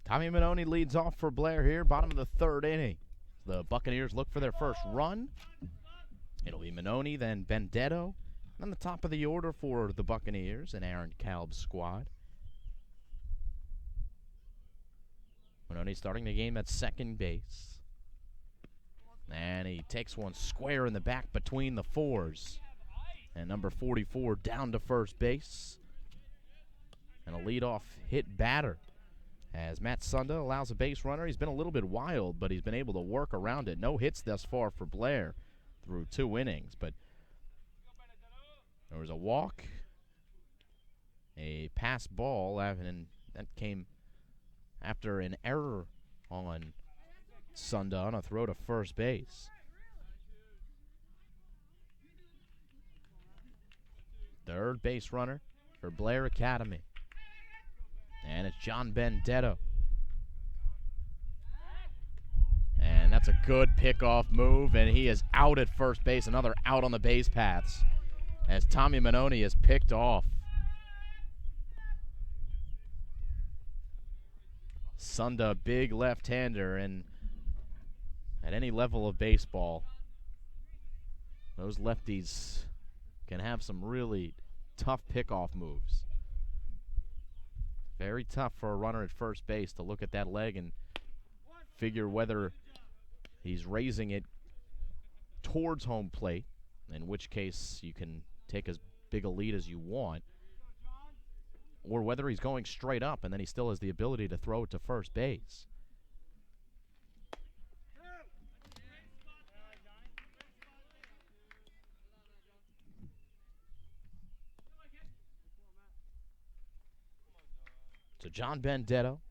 Tommy Minoni leads off for Blair here, bottom of the 3rd inning. The Buccaneers look for their first run. It'll be Minoni, then Benedetto. On the top of the order for the Buccaneers and Aaron Kalb's squad. Minoni starting the game at second base. And he takes one square in the back between the fours. And number 44 down to first base. And a leadoff hit batter. As Matt Sunda allows a base runner. He's been a little bit wild, but he's been able to work around it. No hits thus far for Blair through 2 innings. But there was a walk, a pass ball, and that came after an error on Sunda on a throw to first base. Third base runner for Blair Academy. And it's John Benedetto. And that's a good pickoff move, and he is out at first base. Another out on the base paths as Tommy Minoni is picked off. Sunda, big left-hander, and at any level of baseball, those lefties can have some really tough pickoff moves. Very tough for a runner at first base to look at that leg and figure whether he's raising it towards home plate, in which case you can take as big a lead as you want, or whether he's going straight up and then he still has the ability to throw it to first base. So John Benedetto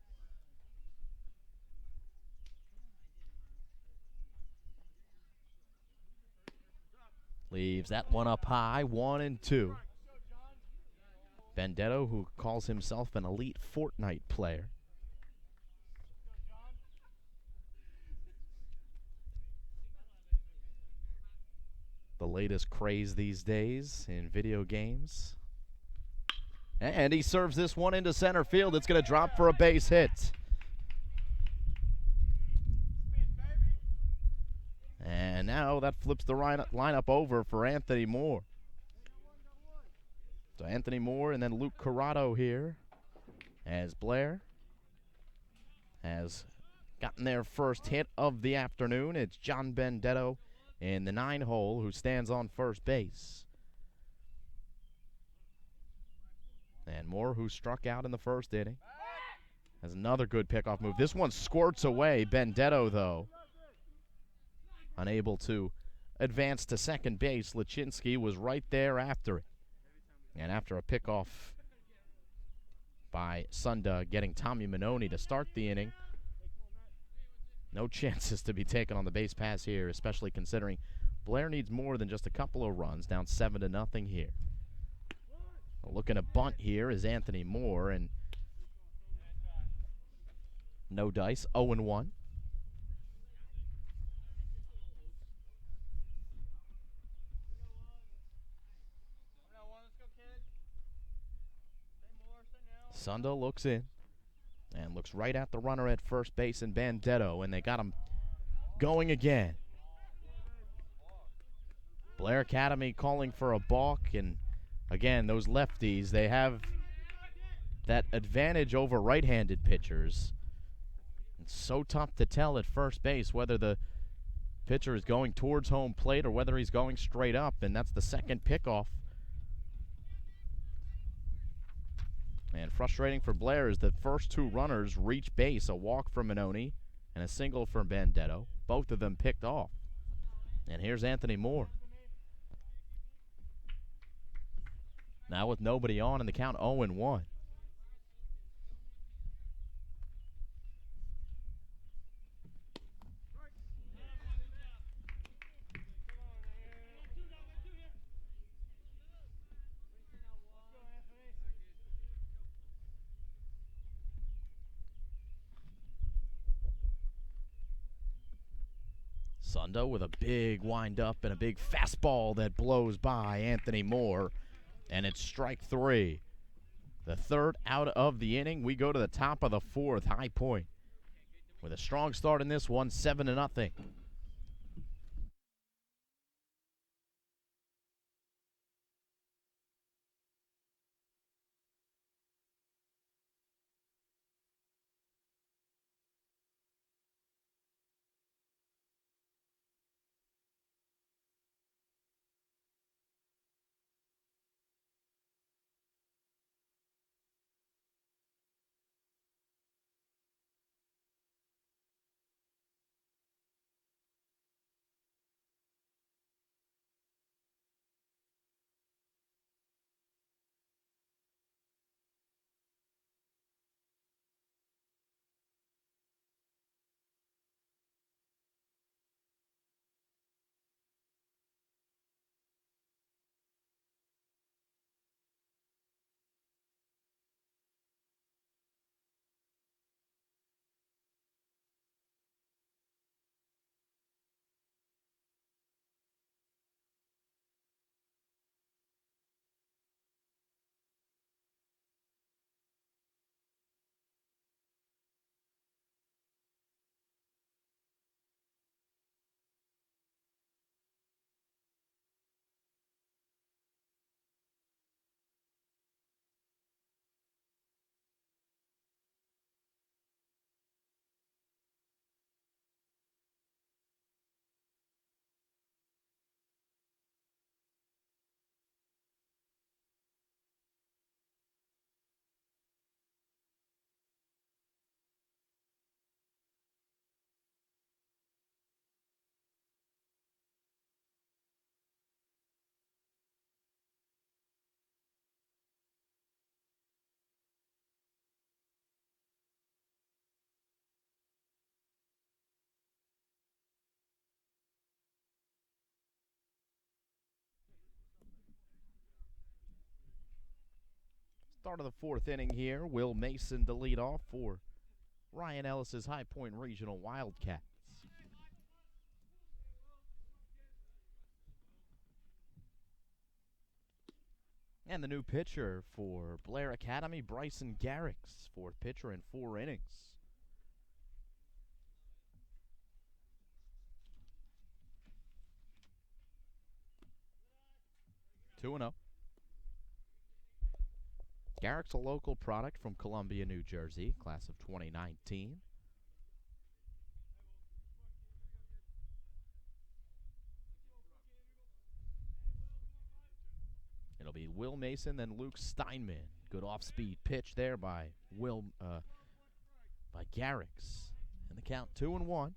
leaves that one up high, 1-2. Benedetto, who calls himself an elite Fortnite player. The latest craze these days in video games. And he serves this one into center field. It's going to drop for a base hit. And now that flips the lineup over for Anthony Moore. So Anthony Moore and then Luke Corrado here as Blair has gotten their first hit of the afternoon. It's John Benedetto in the 9-hole who stands on first base. And Moore, who struck out in the first inning, has another good pickoff move. This one squirts away. Benedetto, though, unable to advance to second base. Lachinsky was right there after it. And after a pickoff by Sunda getting Tommy Minoni to start the inning, no chances to be taken on the base pass here, especially considering Blair needs more than just a couple of runs, down 7-0 here. Looking to bunt here is Anthony Moore, and no dice, 0-1. Sunda looks in and looks right at the runner at first base in Benedetto, and they got him going again. Blair Academy calling for a balk, and again, those lefties, they have that advantage over right-handed pitchers. It's so tough to tell at first base whether the pitcher is going towards home plate or whether he's going straight up, and that's the second pickoff. And frustrating for Blair is the first 2 runners reach base, a walk from Minoni and a single from Benedetto, both of them picked off. And here's Anthony Moore. Now with nobody on and the count 0-1. Sunda with a big wind-up and a big fastball that blows by Anthony Moore. And it's strike 3. The third out of the inning. We go to the top of the 4th, High Point. With a strong start in this one, 7-0. Start of the fourth inning here. Will Mason to lead off for Ryan Ellis's High Point Regional Wildcats. And the new pitcher for Blair Academy, Bryson Garrix, fourth pitcher in 4 innings. Two and 0. Garrick's a local product from Columbia, New Jersey, class of 2019. It'll be Will Mason, then Luke Steinman. Good off-speed pitch there by Garrix. And the count 2-1.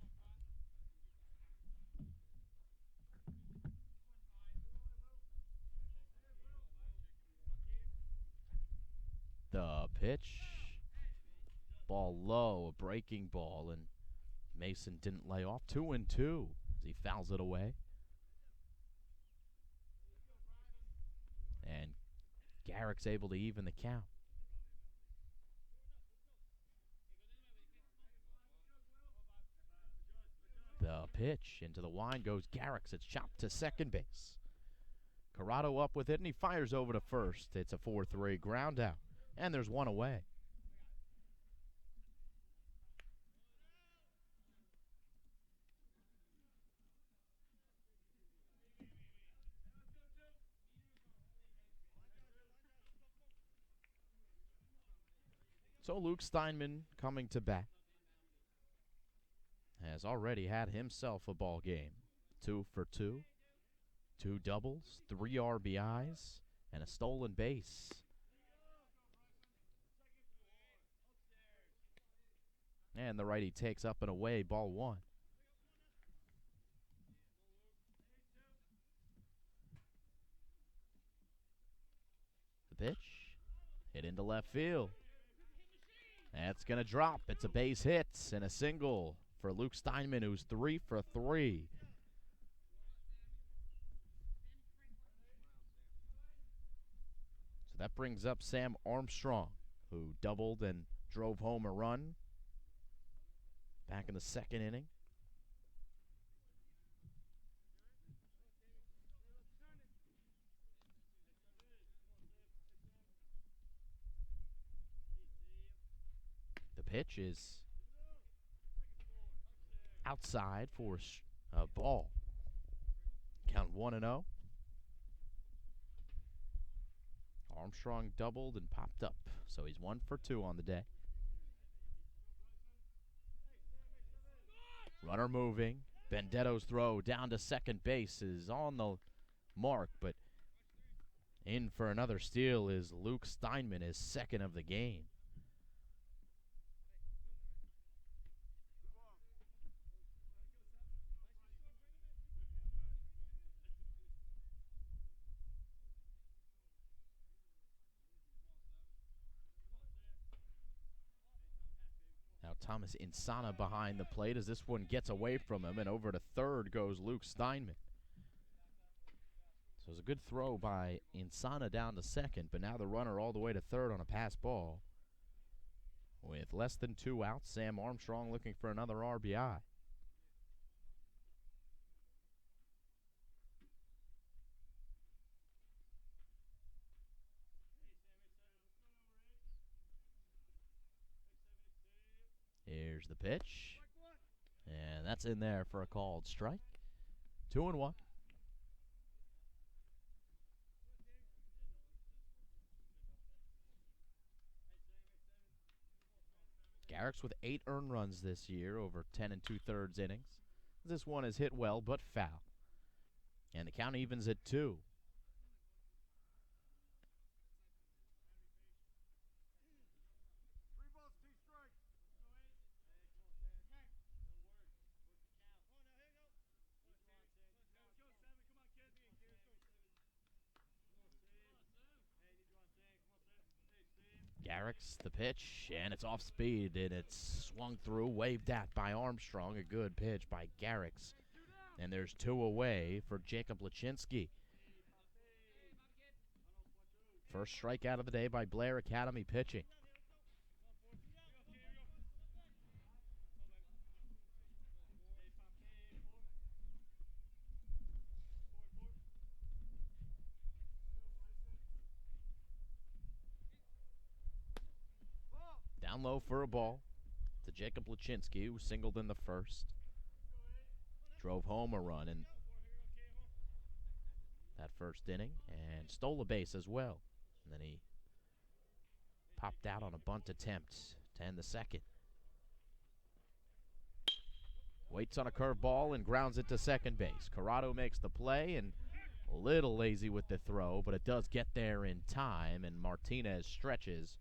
The pitch. Ball low, a breaking ball, and Mason didn't lay off. 2-2 as he fouls it away. And Garrick's able to even the count. The pitch into the wind goes Garrick's. It's chopped to second base. Corrado up with it, and he fires over to first. It's a 4-3 ground out, and there's one away. So Luke Steinman coming to bat has already had himself a ball game. 2 for 2, 2 doubles, 3 RBIs, and a stolen base. And the righty takes up and away, ball 1. The pitch hit into left field. That's going to drop. It's a base hit and a single for Luke Steinman, who's 3 for 3. So that brings up Sam Armstrong, who doubled and drove home a run back in the second inning. The pitch is outside for a ball. Count 1-0. Armstrong doubled and popped up, so he's 1 for 2 on the day. Runner moving. Benedetto's throw down to second base is on the mark, but in for another steal is Luke Steinman, his second of the game. Thomas Insana behind the plate as this one gets away from him, and over to third goes Luke Steinman. So it's a good throw by Insana down to second, but now the runner all the way to third on a pass ball. With less than 2 outs, Sam Armstrong looking for another RBI. Here's the pitch, and that's in there for a called strike. 2-1. Garrick's with 8 earned runs this year over 10 2/3 innings. This one is hit well but foul, and the count evens at 2. Garrick's the pitch, and it's off speed, and it's swung through, waved at by Armstrong. A good pitch by Garrick's. And there's 2 away for Jacob Lachinsky. First strikeout of the day by Blair Academy pitching. Down low for a ball to Jacob Lachinsky, who singled in the first. Drove home a run in that first inning and stole a base as well. And then he popped out on a bunt attempt to end the second. Waits on a curveball and grounds it to second base. Corrado makes the play and a little lazy with the throw, but it does get there in time, and Martinez stretches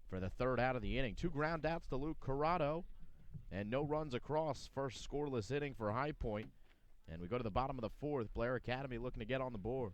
for the third out of the inning. 2 ground outs to Luke Corrado and no runs across. First scoreless inning for High Point. And we go to the bottom of the fourth. Blair Academy looking to get on the board.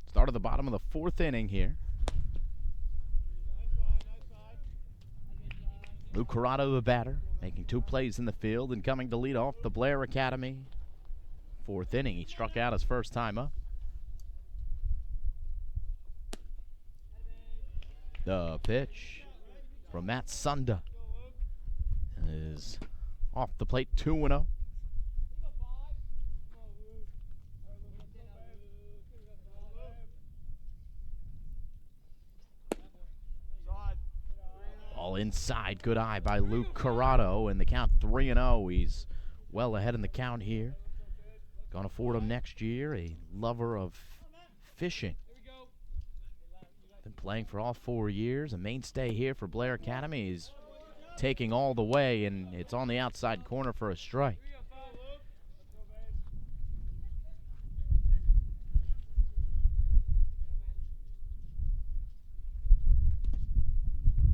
Start of the bottom of the fourth inning here. Luke Corrado, the batter, making 2 plays in the field and coming to lead off the Blair Academy. Fourth inning, he struck out his first time up. The pitch from Matt Sunda is off the plate, 2-0. All inside, good eye by Luke Corrado, and the count 3-0. He's well ahead in the count here. Going to afford him next year, a lover of fishing. Been playing for all 4 years, a mainstay here for Blair Academy. He's taking all the way, and it's on the outside corner for a strike.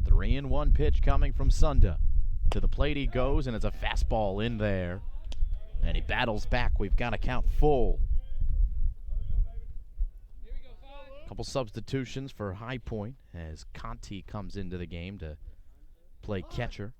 Three and one pitch coming from Sunda. To the plate he goes, and it's a fastball in there. And he battles back. We've got a count full. Couple substitutions for High Point as Conti comes into the game to play catcher.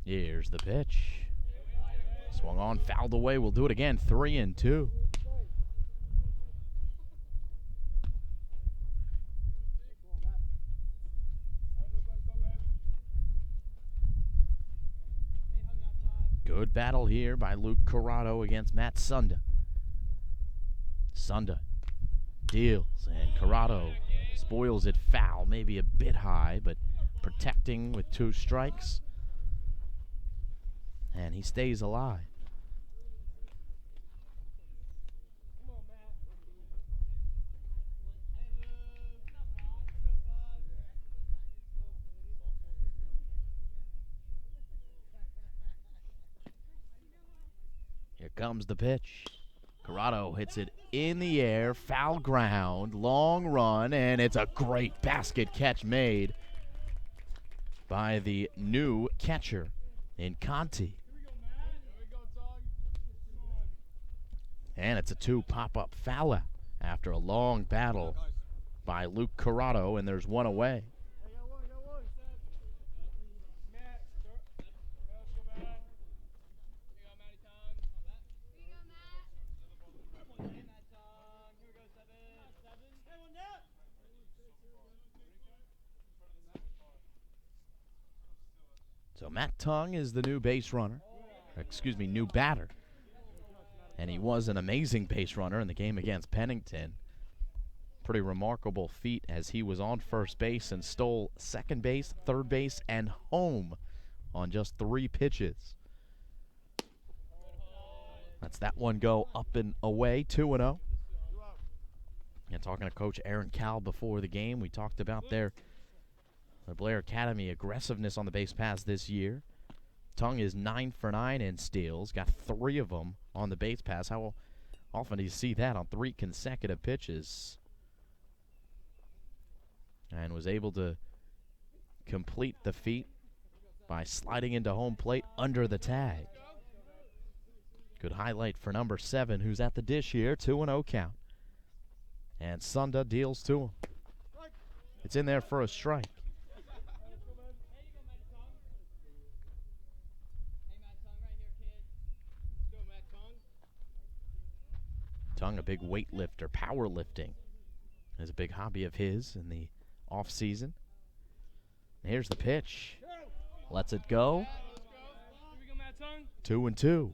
Here's the pitch. Swung on, fouled away. We'll do it again. 3-2. Good battle here by Luke Corrado against Matt Sunda. Sunda deals, and Corrado spoils it foul. Maybe a bit high, but protecting with 2 strikes. And he stays alive. Here comes the pitch. Corrado hits it in the air, foul ground, long run, and it's a great basket catch made by the new catcher in Conti. And it's a 2 pop-up foul out after a long battle by Luke Corrado, and there's 1 away. So Matt Tung is the new base runner. New batter. And he was an amazing base runner in the game against Pennington. Pretty remarkable feat as he was on first base and stole second base, third base, and home on just 3 pitches. That's that one go up and away, 2-0. And talking to Coach Aaron Cal before the game, we talked about their Blair Academy aggressiveness on the base paths this year. Tung is 9 for 9 in steals, got 3 of them on the base pass. How often do you see that on 3 consecutive pitches? And was able to complete the feat by sliding into home plate under the tag. Good highlight for number 7, who's at the dish here. 2-0 count. And Sunda deals to him. It's in there for a strike. Tung, a big weightlifter, powerlifting is a big hobby of his in the off season. Here's the pitch. Lets it go. 2-2.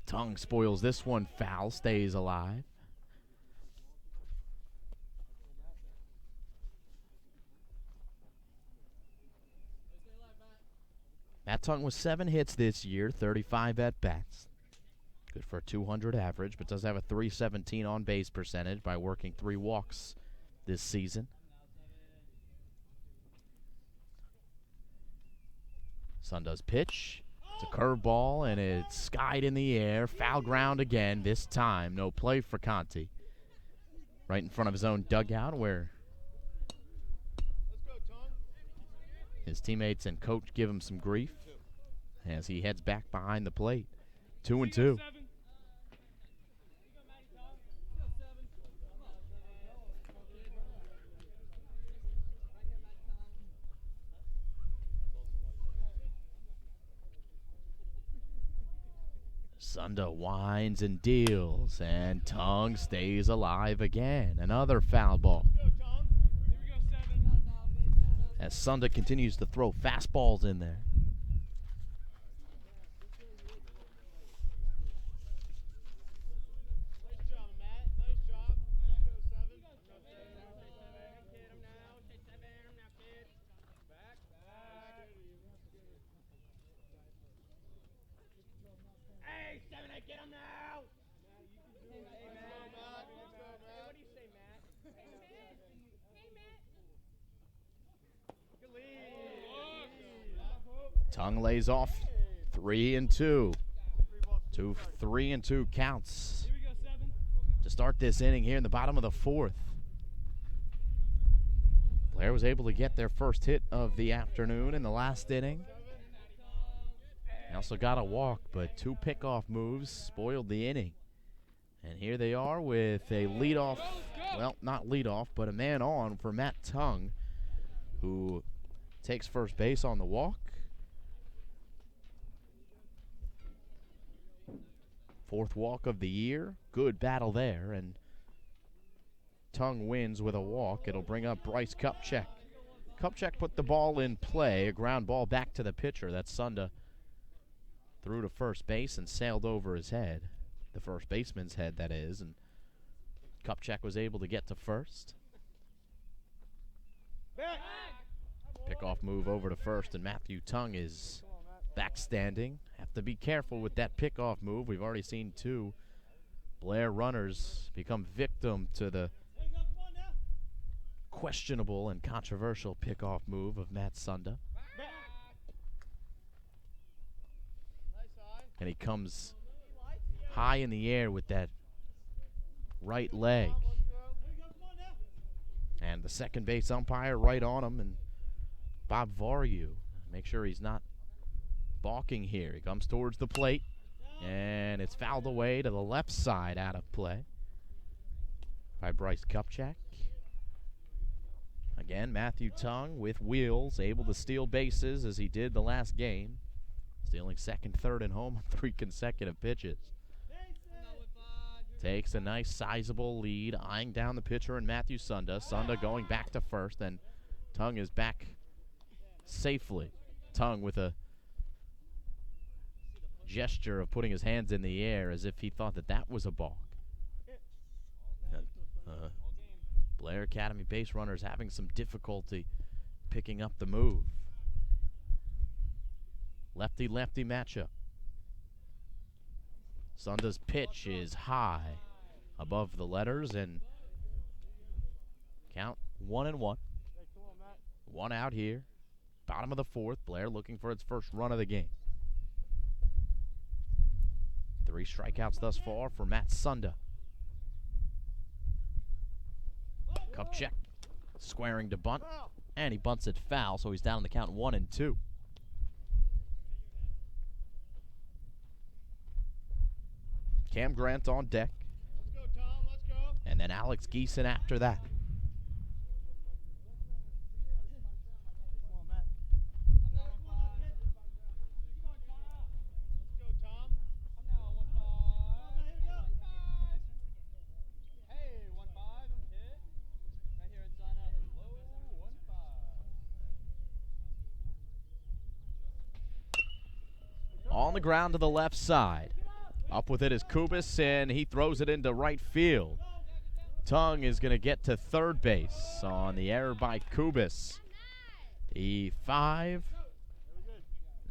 Tung spoils this one foul, stays alive. Matt Tung with 7 hits this year, 35 at-bats. Good for a 200 average, but does have a .317 on-base percentage by working 3 walks this season. Sunda's pitch. It's a curveball, and it's skied in the air. Foul ground again. This time, no play for Conti. Right in front of his own dugout where his teammates and coach give him some grief as he heads back behind the plate. 2-2. Sunda winds and deals, and Tung stays alive again. Another foul ball. As Sunda continues to throw fastballs in there. Tongue lays off 3-2. 3-2 counts to start this inning here in the bottom of the fourth. Blair was able to get their first hit of the afternoon in the last inning. They also got a walk, but 2 pickoff moves spoiled the inning. And here they are with a leadoff, well, not leadoff, but a man on for Matt Tongue, who takes first base on the walk. 4th walk of the year. Good battle there, and Tongue wins with a walk. It'll bring up Bryce Kupchak. Kupchak put the ball in play, a ground ball back to the pitcher. That's Sunda. Threw to first base and sailed over his head. The first baseman's head, that is, and Kupchak was able to get to first. Pickoff move over to first, and Matthew Tongue is back standing. Have to be careful with that pickoff move. We've already seen 2 Blair runners become victim to the questionable and controversial pickoff move of Matt Sunda. And he comes high in the air with that right leg. And the second base umpire right on him, and Bob Varyu, make sure he's not balking here. He comes towards the plate, and it's fouled away to the left side, out of play by Bryce Kupchak. Again, Matthew Tongue with wheels, able to steal bases as he did the last game, stealing second, third, and home on 3 consecutive pitches. Takes a nice sizable lead, eyeing down the pitcher and Matthew Sunda. Sunda going back to first, and Tongue is back safely. Tongue with a gesture of putting his hands in the air as if he thought that that was a balk. Blair Academy base runners having some difficulty picking up the move. Lefty-lefty matchup. Sunda's pitch is high above the letters, and count 1-1. 1 out here. Bottom of the fourth. Blair looking for its first run of the game. 3 strikeouts thus far for Matt Sunda. Kupchak squaring to bunt, and he bunts it foul, so he's down on the count 1-2. Cam Grant on deck. Let's go, Tom. Let's go. And then Alex Geeson after that. On the ground to the left side. Up with it is Kubis, and he throws it into right field. Tongue is going to get to third base on the error by Kubis. E5.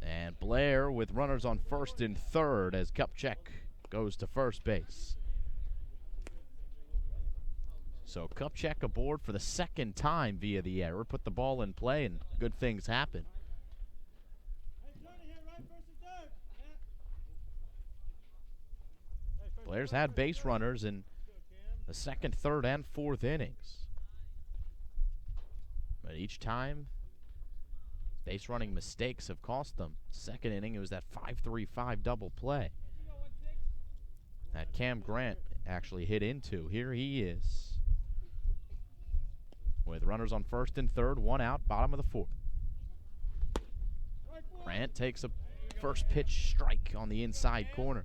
And Blair with runners on first and third as Kupchak goes to first base. So Kupchak aboard for the second time via the error. Put the ball in play, and good things happen. Blair's had base runners in the second, third, and fourth innings. But each time, base running mistakes have cost them. Second inning, it was that 5-3-5 double play that Cam Grant actually hit into. Here he is with runners on first and third, 1 out, bottom of the fourth. Grant takes a first pitch strike on the inside corner.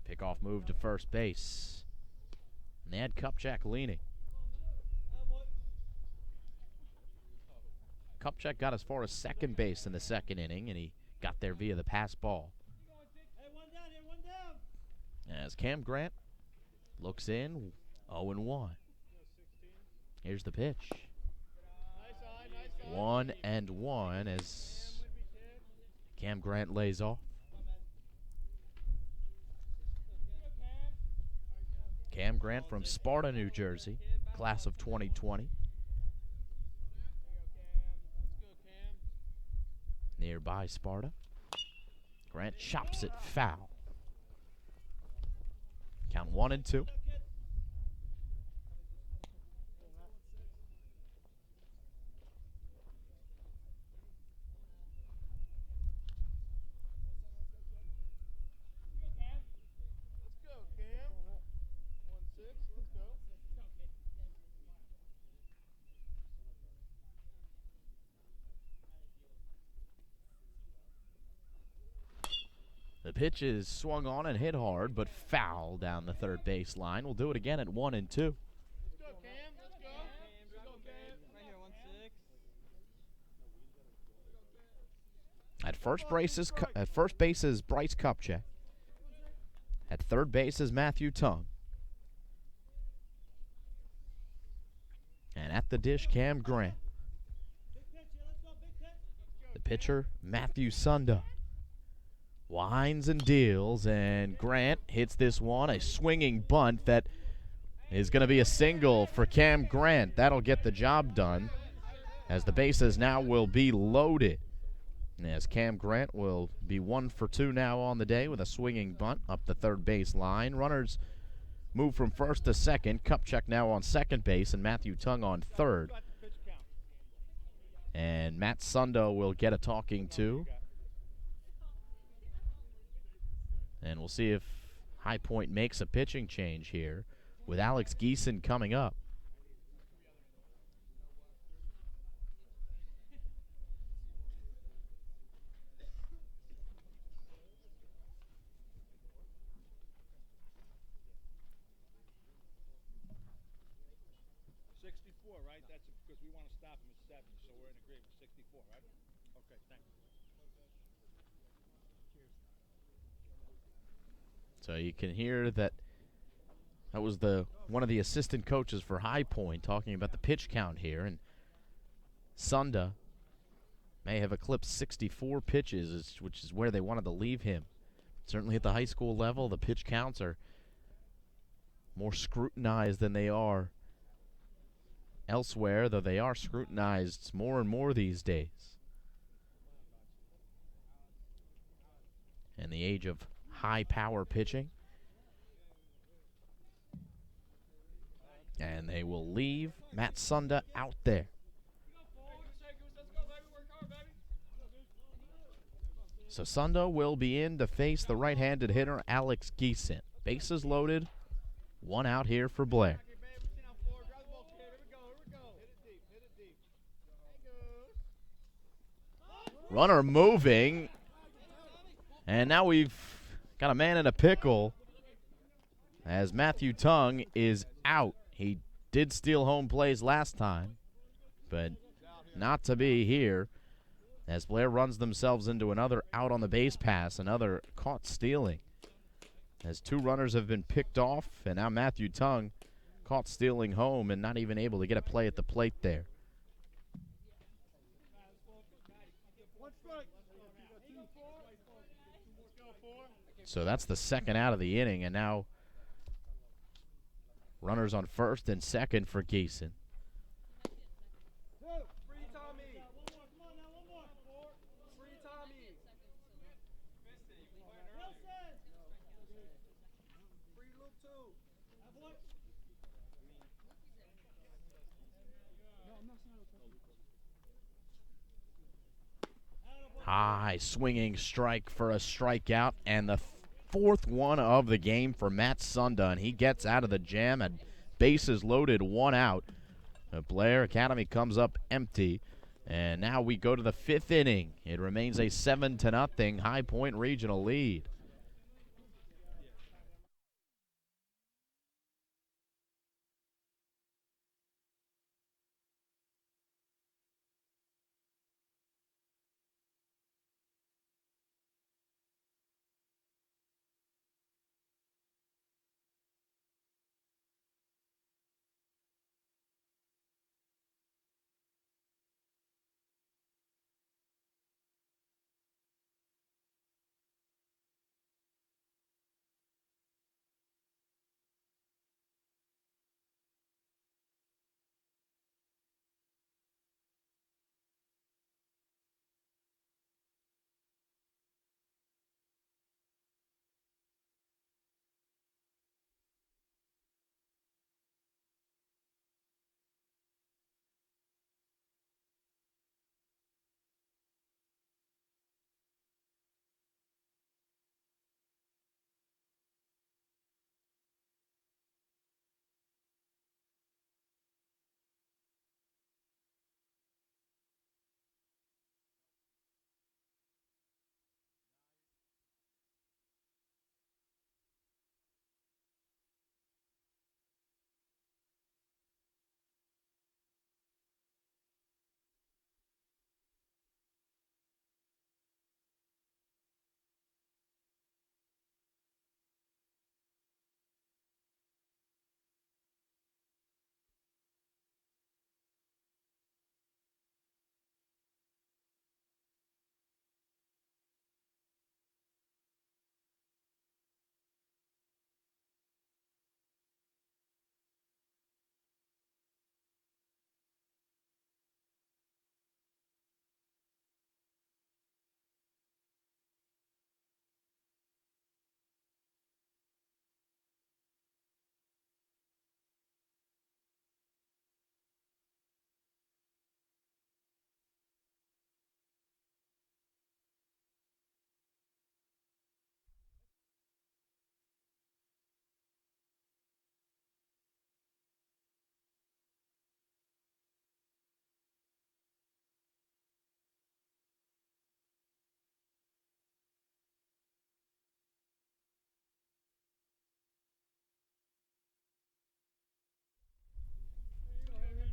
Pickoff move to first base. And they had Kupchak leaning. Kupchak got as far as second base in the second inning, and he got there via the pass ball. As Cam Grant looks in, 0-1. Here's the pitch. 1-1 as Cam Grant lays off. Cam Grant from Sparta, New Jersey, class of 2020. Nearby Sparta. Grant chops it foul. Count 1 and 2. The pitch is swung on and hit hard, but foul down the third base line. We'll do it again at 1 and 2. At first base is Bryce Kupchak. At third base is Matthew Tung. And at the dish, Cam Grant. The pitcher, Matthew Sunda. Winds and deals, and Grant hits this one, a swinging bunt that is going to be a single for Cam Grant. That'll get the job done, as the bases now will be loaded. As Cam Grant will be 1 for 2 now on the day with a swinging bunt up the third base line. Runners move from first to second. Kupchak now on second base and Matthew Tung on third. And Matt Sunda will get a talking to. And we'll see if High Point makes a pitching change here with Alex Geeson coming up. Right? That's because we want to stop him at 70, so we're in agreement. 64, right? Okay, thanks. So you can hear that was one of the assistant coaches for High Point talking about the pitch count here, and Sunda may have eclipsed 64 pitches, which is where they wanted to leave him. Certainly at the high school level, the pitch counts are more scrutinized than they are elsewhere, though they are scrutinized more and more these days. In the age of high power pitching. And they will leave Matt Sunda out there. So Sunda will be in to face the right-handed hitter Alex Geeson. Bases loaded, 1 out here for Blair. Runner moving. And now we've got a man in a pickle as Matthew Tung is out. He did steal home plays last time, but not to be here as Blair runs themselves into another out on the base pass, another caught stealing. As 2 runners have been picked off, and now Matthew Tung caught stealing home and not even able to get a play at the plate there. So that's the second out of the inning, and now runners on first and second for Geeson. High swinging strike for a strikeout, and the 4th one of the game for Matt Sunda, and he gets out of the jam and bases loaded, 1 out. The Blair Academy comes up empty, and now we go to the 5th inning. It remains a 7-0 High Point Regional lead.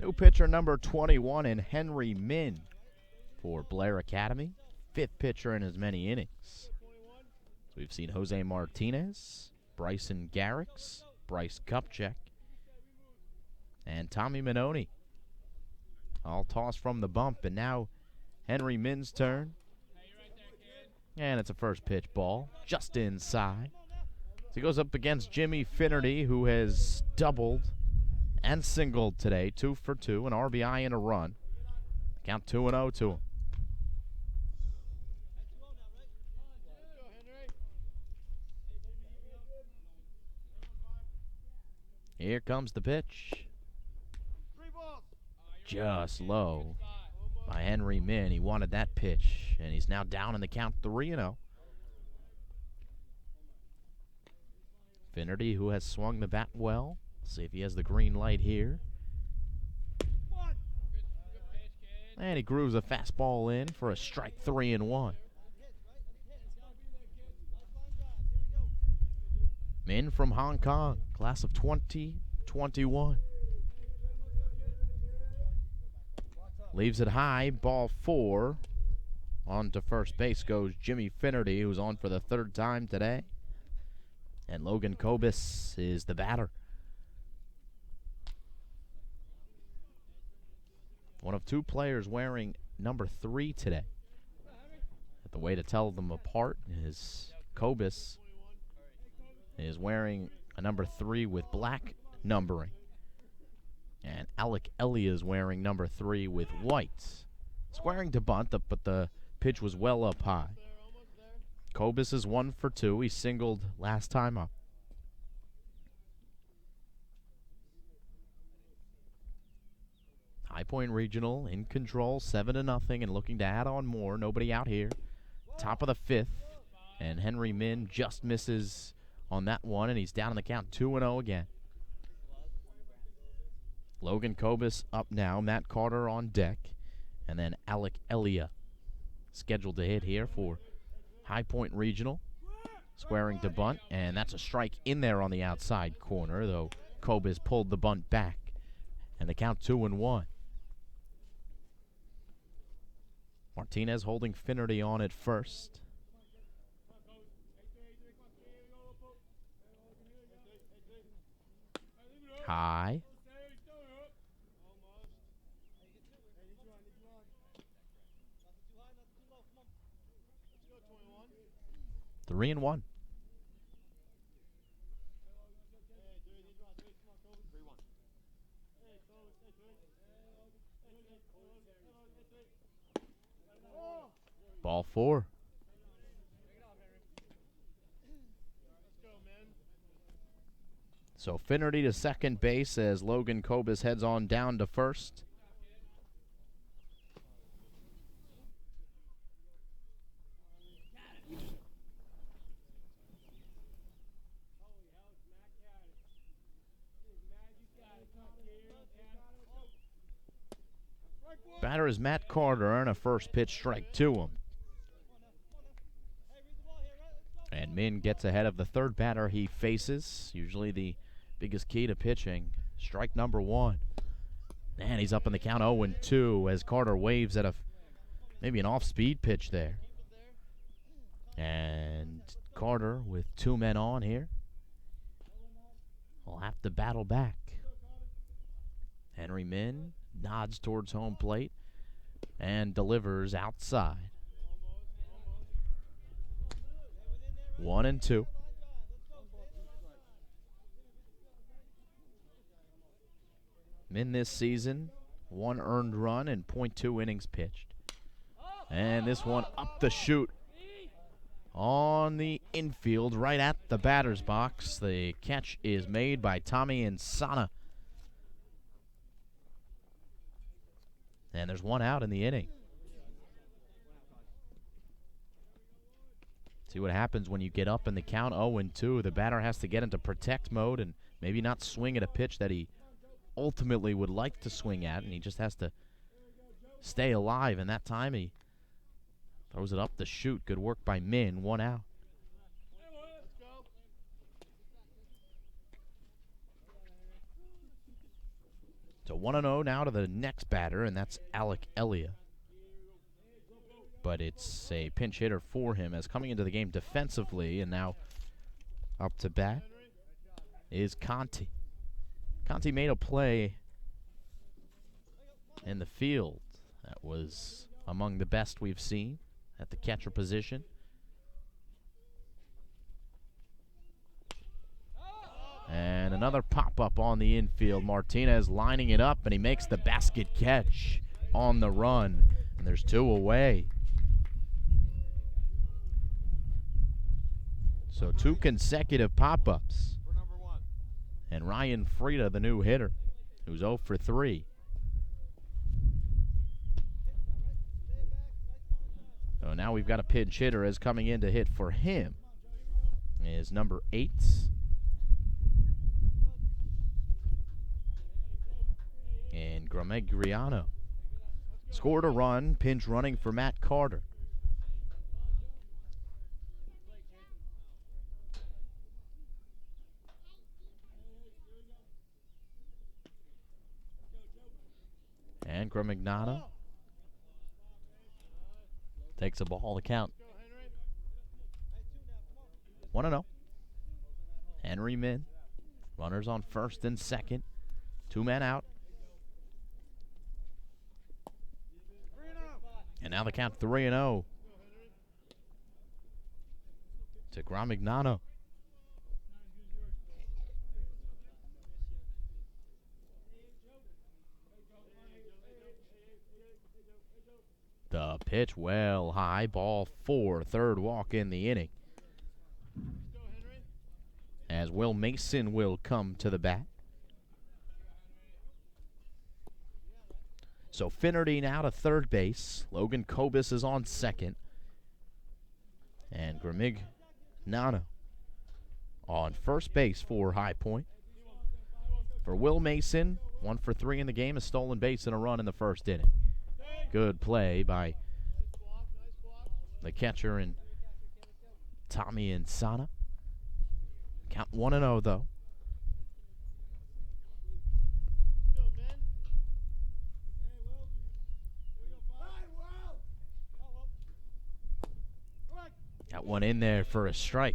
New pitcher number 21 in Henry Min for Blair Academy. 5th pitcher in as many innings. So we've seen Jose Martinez, Bryson Garrix, Bryce Kupchak, and Tommy Minoni. All tossed from the bump, and now Henry Min's turn. And it's a first pitch ball, just inside. So he goes up against Jimmy Finnerty, who has doubled and singled today, 2 for 2, an RBI and a run. Count 2-0 to him. Here comes the pitch. Just low by Henry Min. He wanted that pitch, and he's now down in the count 3-0. Finnerty, who has swung the bat well. See if he has the green light here. And he grooves a fastball in for a strike, 3-1. Min from Hong Kong, class of 2021. Leaves it high, ball 4. On to first base goes Jimmy Finnerty, who's on for the 3rd time today. And Logan Kobus is the batter. One of 2 players wearing number 3 today. But the way to tell them apart is Kobus is wearing a number 3 with black numbering. And Alec Elia is wearing number 3 with white. Squaring to bunt, but the pitch was well up high. Kobus is 1 for 2. He singled last time up. High Point Regional in control, 7-0, and looking to add on more. Nobody out here. Top of the 5th, and Henry Min just misses on that one, and he's down in the count, 2-0 again. Logan Kobus up now. Matt Carter on deck, and then Alec Elia scheduled to hit here for High Point Regional. Squaring to bunt, and that's a strike in there on the outside corner, though Kobus pulled the bunt back, and the count 2-1. Martinez holding Finnerty on at first. High. Three and one. Ball 4. So Finnerty to second base as Logan Kobus heads on down to first. Batter is Matt Carter, and a first pitch strike to him. And Min gets ahead of the 3rd batter he faces. Usually the biggest key to pitching. Strike number 1. And he's up in the count 0-2 as Carter waves at maybe an off-speed pitch there. And Carter with 2 men on here will have to battle back. Henry Min nods towards home plate and delivers outside. 1-2. Min this season, 1 earned run and .2 innings pitched. And this one up the chute on the infield right at the batter's box. The catch is made by Tommy Insana. And there's 1 out in the inning. See what happens when you get up in the count 0-2. The batter has to get into protect mode and maybe not swing at a pitch that he ultimately would like to swing at, and he just has to stay alive. And that time he throws it up the chute. Good work by Min. 1 out. So 1-0 now to the next batter, and that's Alec Elia. But it's a pinch hitter for him as coming into the game defensively, and now up to bat is Conti. Conti made a play in the field that was among the best we've seen at the catcher position. And another pop-up on the infield. Martinez lining it up, and he makes the basket catch on the run. And there's 2 away. So 2 consecutive pop-ups. And Ryan Frieda, the new hitter, who's 0 for 3. So now we've got a pinch hitter as coming in to hit for him is number 8. And Gramegriano scored a run, pinch running for Matt Carter. And Gramegriano takes a ball to count. 1-0. Henry Min, runners on first and second, 2 men out. And now the count 3-0 to Gramignano. The pitch well high, ball 4, third walk in the inning. As Will Mason will come to the bat. So Finnerty now to third base. Logan Kobus is on second. And Gramignano on first base for High Point. For Will Mason, 1 for 3 in the game, a stolen base and a run in the first inning. Good play by the catcher and Tommy Insana. Count 1-0 though. Got one in there for a strike.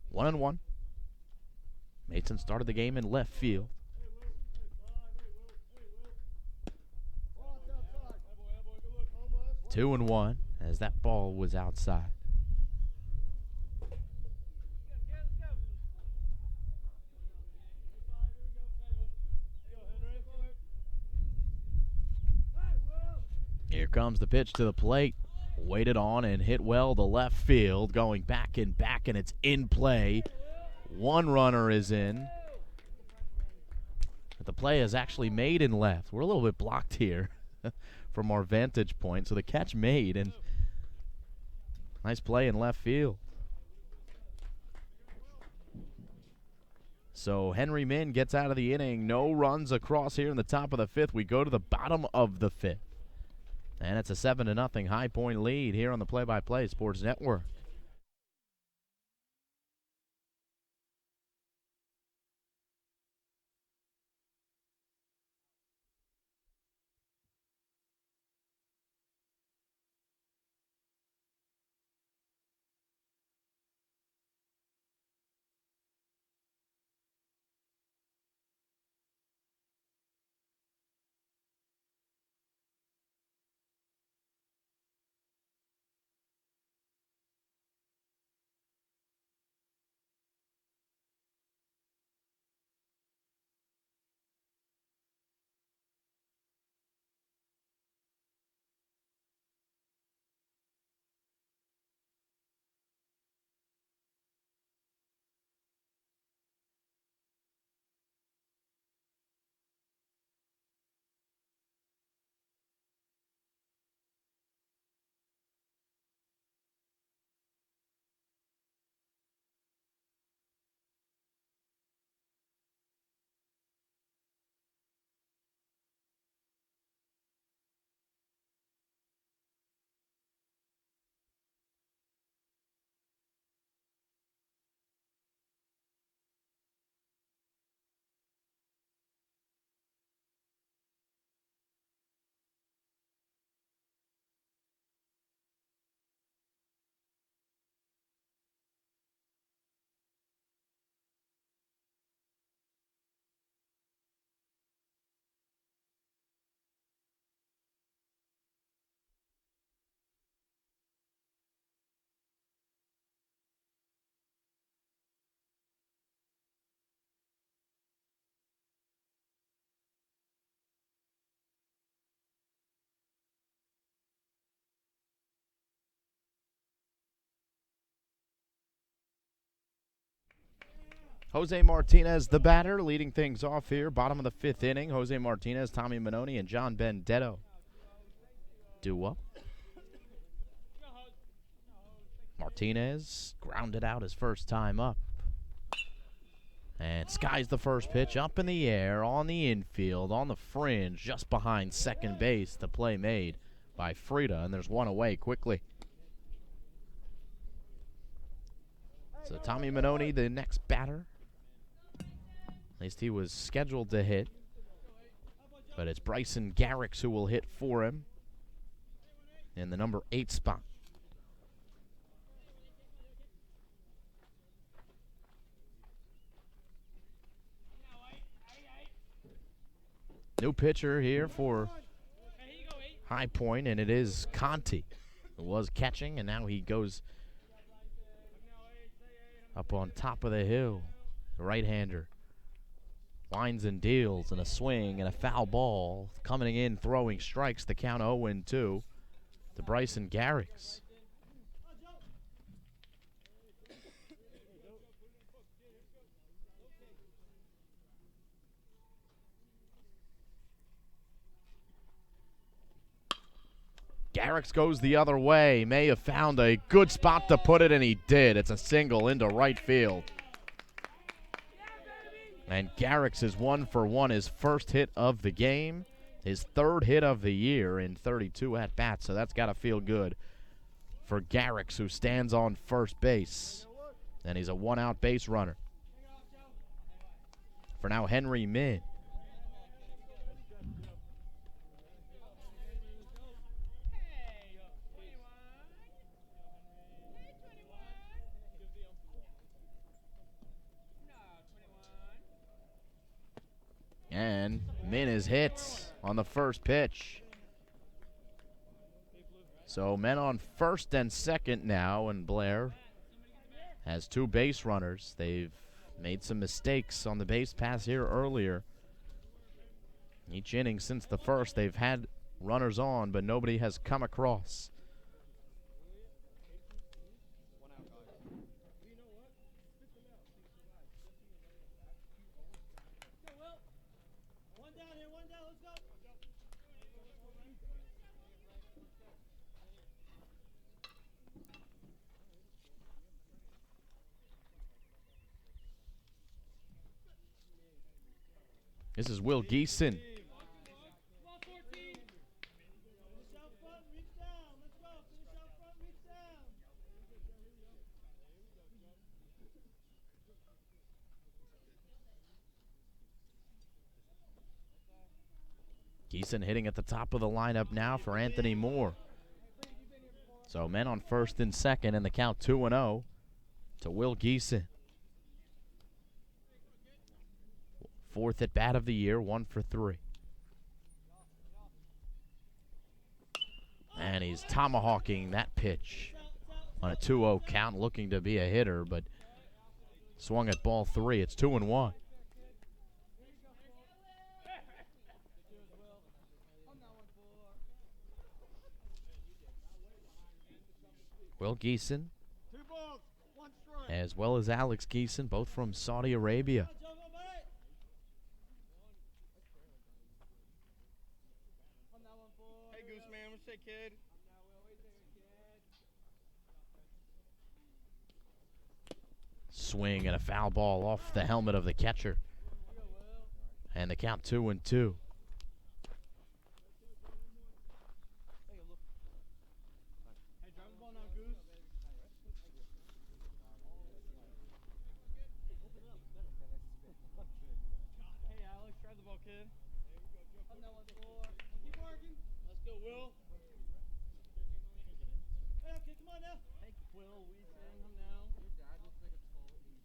One and one. Mason started the game in left field. 2-1 as that ball was outside. Here comes the pitch to the plate. Waited on and hit well to left field. Going back, and it's in play. One runner is in. But the play is actually made in left. We're a little bit blocked here from our vantage point. So the catch made, and nice play in left field. So Henry Min gets out of the inning. No runs across here in the top of the fifth. We go to the bottom of the fifth. And it's a 7-0 High Point lead here on the Play-by-Play Sports Network. Jose Martinez, the batter, leading things off here. Bottom of the 5th inning. Jose Martinez, Tommy Manoni, and John Benedetto. Duo. Martinez grounded out his first time up. And skies the first pitch up in the air, on the infield, on the fringe, just behind second base. The play made by Frida, and there's one away quickly. So Tommy Manoni, the next batter. At least he was scheduled to hit. But it's Bryson Garrix who will hit for him in the number 8 spot. New pitcher here for High Point, and it is Conti, who was catching, and now he goes up on top of the hill. The right-hander winds and deals, and a swing and a foul ball. Coming in, throwing strikes. The count 0-2 to Bryson Garrix. Garrix goes the other way. May have found a good spot to put it, and he did. It's a single into right field. And Garrix is 1 for 1, his first hit of the game, his 3rd hit of the year in 32 at-bats, so that's got to feel good for Garrix, who stands on first base. And he's a 1-out base runner. For now, Henry Min. And Min is hit on the first pitch. So men on first and second now, and Blair has 2 base runners. They've made some mistakes on the base pass here earlier. Each inning since the first, they've had runners on, but nobody has come across. This is Will Geeson. Geeson hitting at the top of the lineup now for Anthony Moore. So men on first and second, and the count 2-0 to Will Geeson. 4th at bat of the year, 1 for 3. And he's tomahawking that pitch on a 2-0 count, looking to be a hitter, but swung at ball 3. It's 2-1. Will Geeson, as well as Alex Geeson, both from Saudi Arabia. Kid. Swing and a foul ball off the helmet of the catcher. And the count 2-2. Hey Alex, try the ball, kid. Keep working. Let's go, Will. Hey, okay, come on now. Hey, Will, we sing him now. Your dad looks like a tall Asian.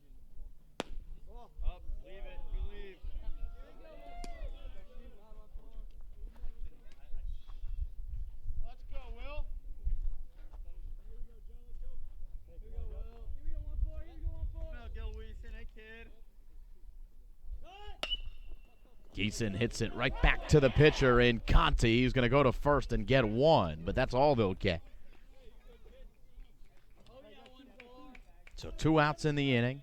Up, leave it. You leave. Let's go, Will. Here we go, Joe. Let's go. Here we go, Will. Here we go, 1-4. Here we go, 1-4. Come out, Gil Weeson. Hey, kid. Geeson hits it right back to the pitcher in Conti. He's going to go to first and get 1, but that's all they'll get. So 2 outs in the inning.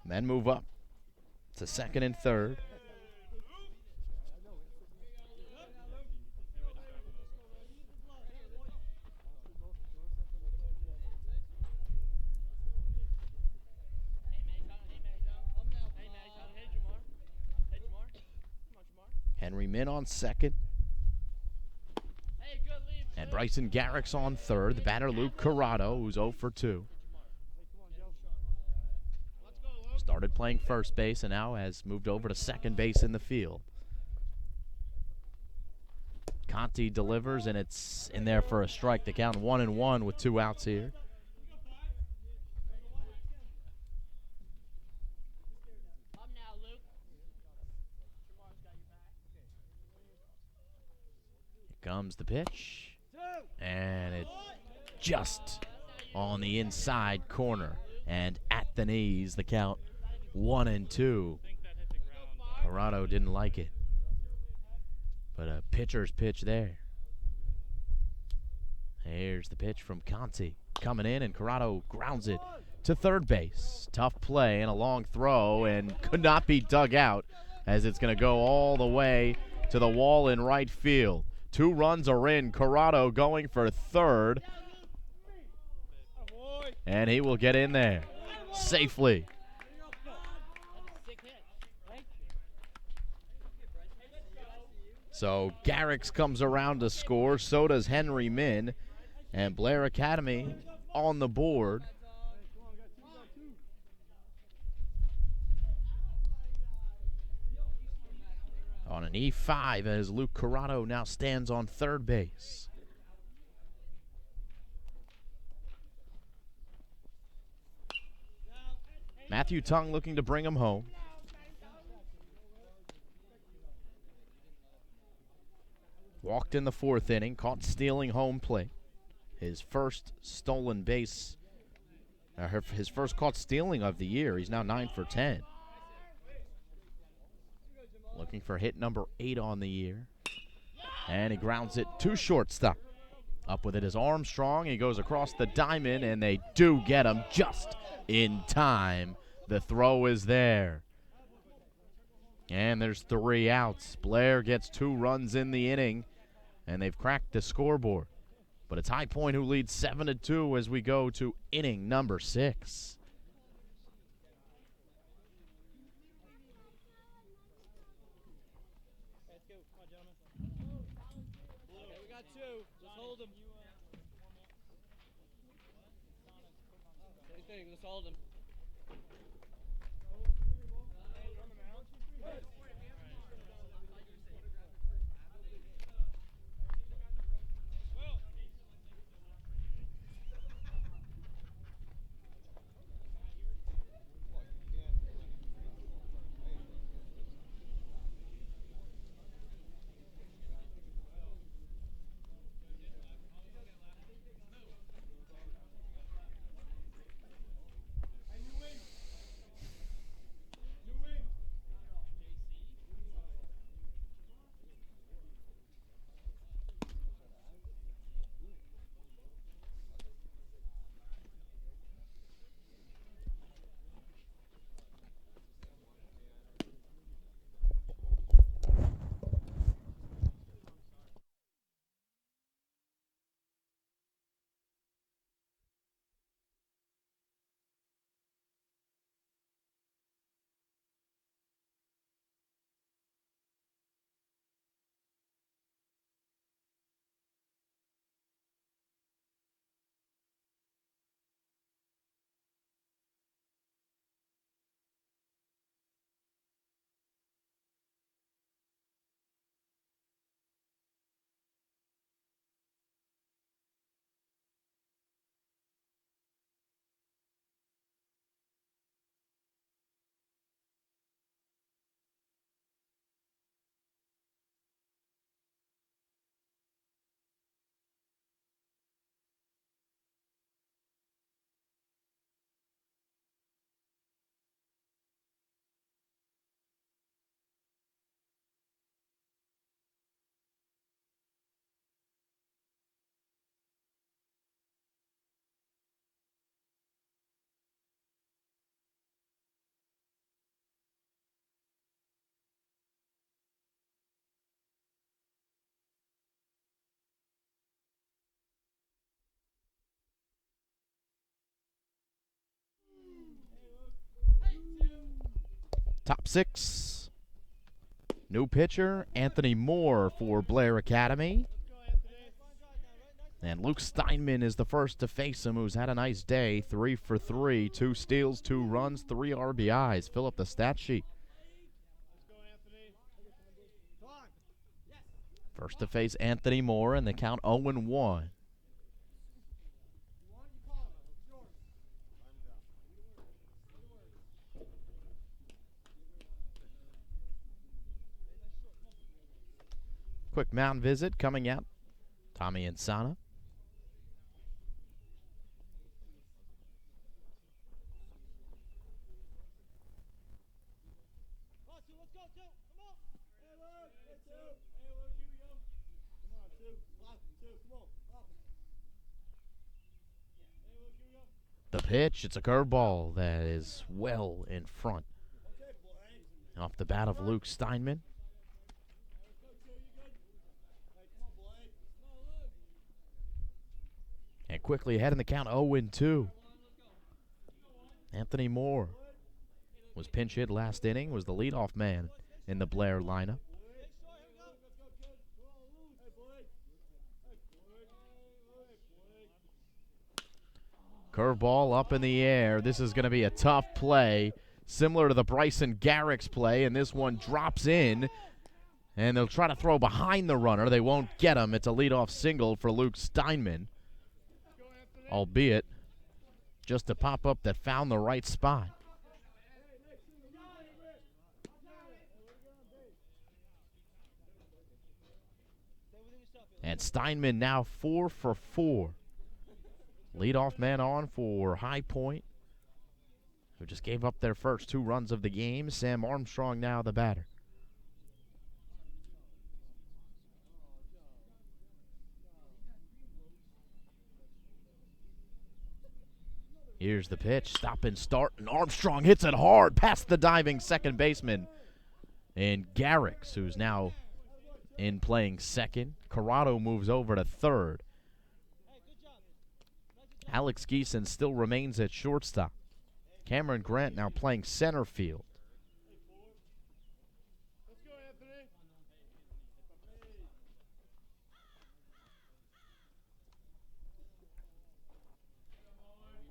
Men move up to second and third. Henry Min on second. And Bryson Garrick's on third. The batter, Luke Corrado, who's 0 for 2. Started playing first base and now has moved over to second base in the field. Conti delivers, and it's in there for a strike. The count 1-1 with 2 outs here. Here comes the pitch. And it just on the inside corner and at the knees. The count 1-2. Corrado didn't like it, but a pitcher's pitch there. Here's the pitch from Conti coming in, and Corrado grounds it to third base. Tough play and a long throw, and could not be dug out as it's going to go all the way to the wall in right field. 2 runs are in. Corrado going for third. And he will get in there safely. So Garrix comes around to score. So does Henry Min. And Blair Academy on the board. On an E5 as Luke Corrado now stands on third base. Matthew Tung looking to bring him home. Walked in the 4th inning, caught stealing home plate. His first stolen base, his first caught stealing of the year. He's now 9 for 10. Looking for hit number 8 on the year. And he grounds it to shortstop. Up with it is Armstrong. He goes across the diamond, and they do get him just in time. The throw is there. And there's 3 outs. Blair gets 2 runs in the inning, and they've cracked the scoreboard. But it's High Point who leads 7-2 as we go to inning number 6. Let's hold him. Top 6. New pitcher, Anthony Moore for Blair Academy. And Luke Steinman is the first to face him, who's had a nice day. 3 for 3, 2 steals, 2 runs, 3 RBIs. Fill up the stat sheet. First to face Anthony Moore, and the count 0-1. Quick mound visit coming out. Tommy Insana. The pitch, it's a curveball that is well in front. Off the bat of Luke Steinman. And quickly ahead in the count, 0-2. Anthony Moore was pinch hit last inning, was the leadoff man in the Blair lineup. Curveball up in the air. This is going to be a tough play, similar to the Bryson Garrick's play, and this one drops in, and they'll try to throw behind the runner. They won't get him. It's a leadoff single for Luke Steinman, albeit just a pop-up that found the right spot. And Steinman now 4 for 4. Leadoff man on for High Point, who just gave up their first 2 runs of the game. Sam Armstrong now the batter. Here's the pitch, stop and start, and Armstrong hits it hard past the diving second baseman. And Garrix, who's now in playing second. Corrado moves over to third. Alex Geeson still remains at shortstop. Cameron Grant now playing center field.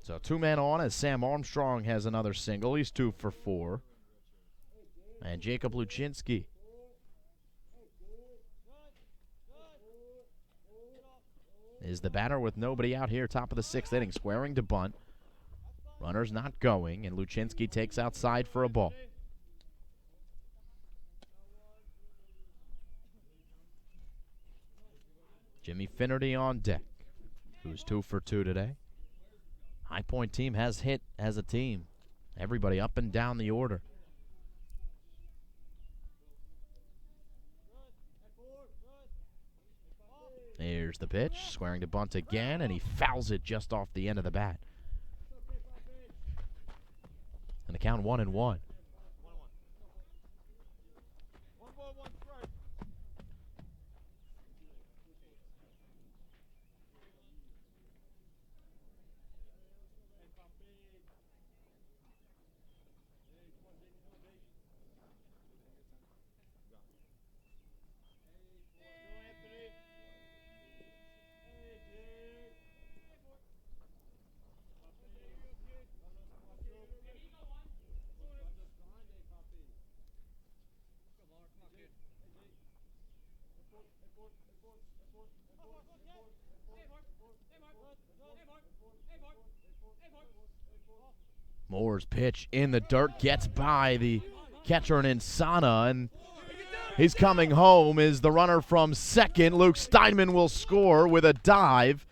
So 2 men on as Sam Armstrong has another single. He's 2 for 4. And Jacob Luczynski is the batter with nobody out here, top of the 6th inning, squaring to bunt. Runner's not going, and Luczynski takes outside for a ball. Jimmy Finnerty on deck, who's 2 for 2 today. High Point team has hit as a team. Everybody up and down the order. Here's the pitch, squaring to bunt again, and he fouls it just off the end of the bat. And the count 1-1. Moore's pitch in the dirt gets by the catcher in Insana, and he's coming home is the runner from second. Luke Steinman will score with a dive,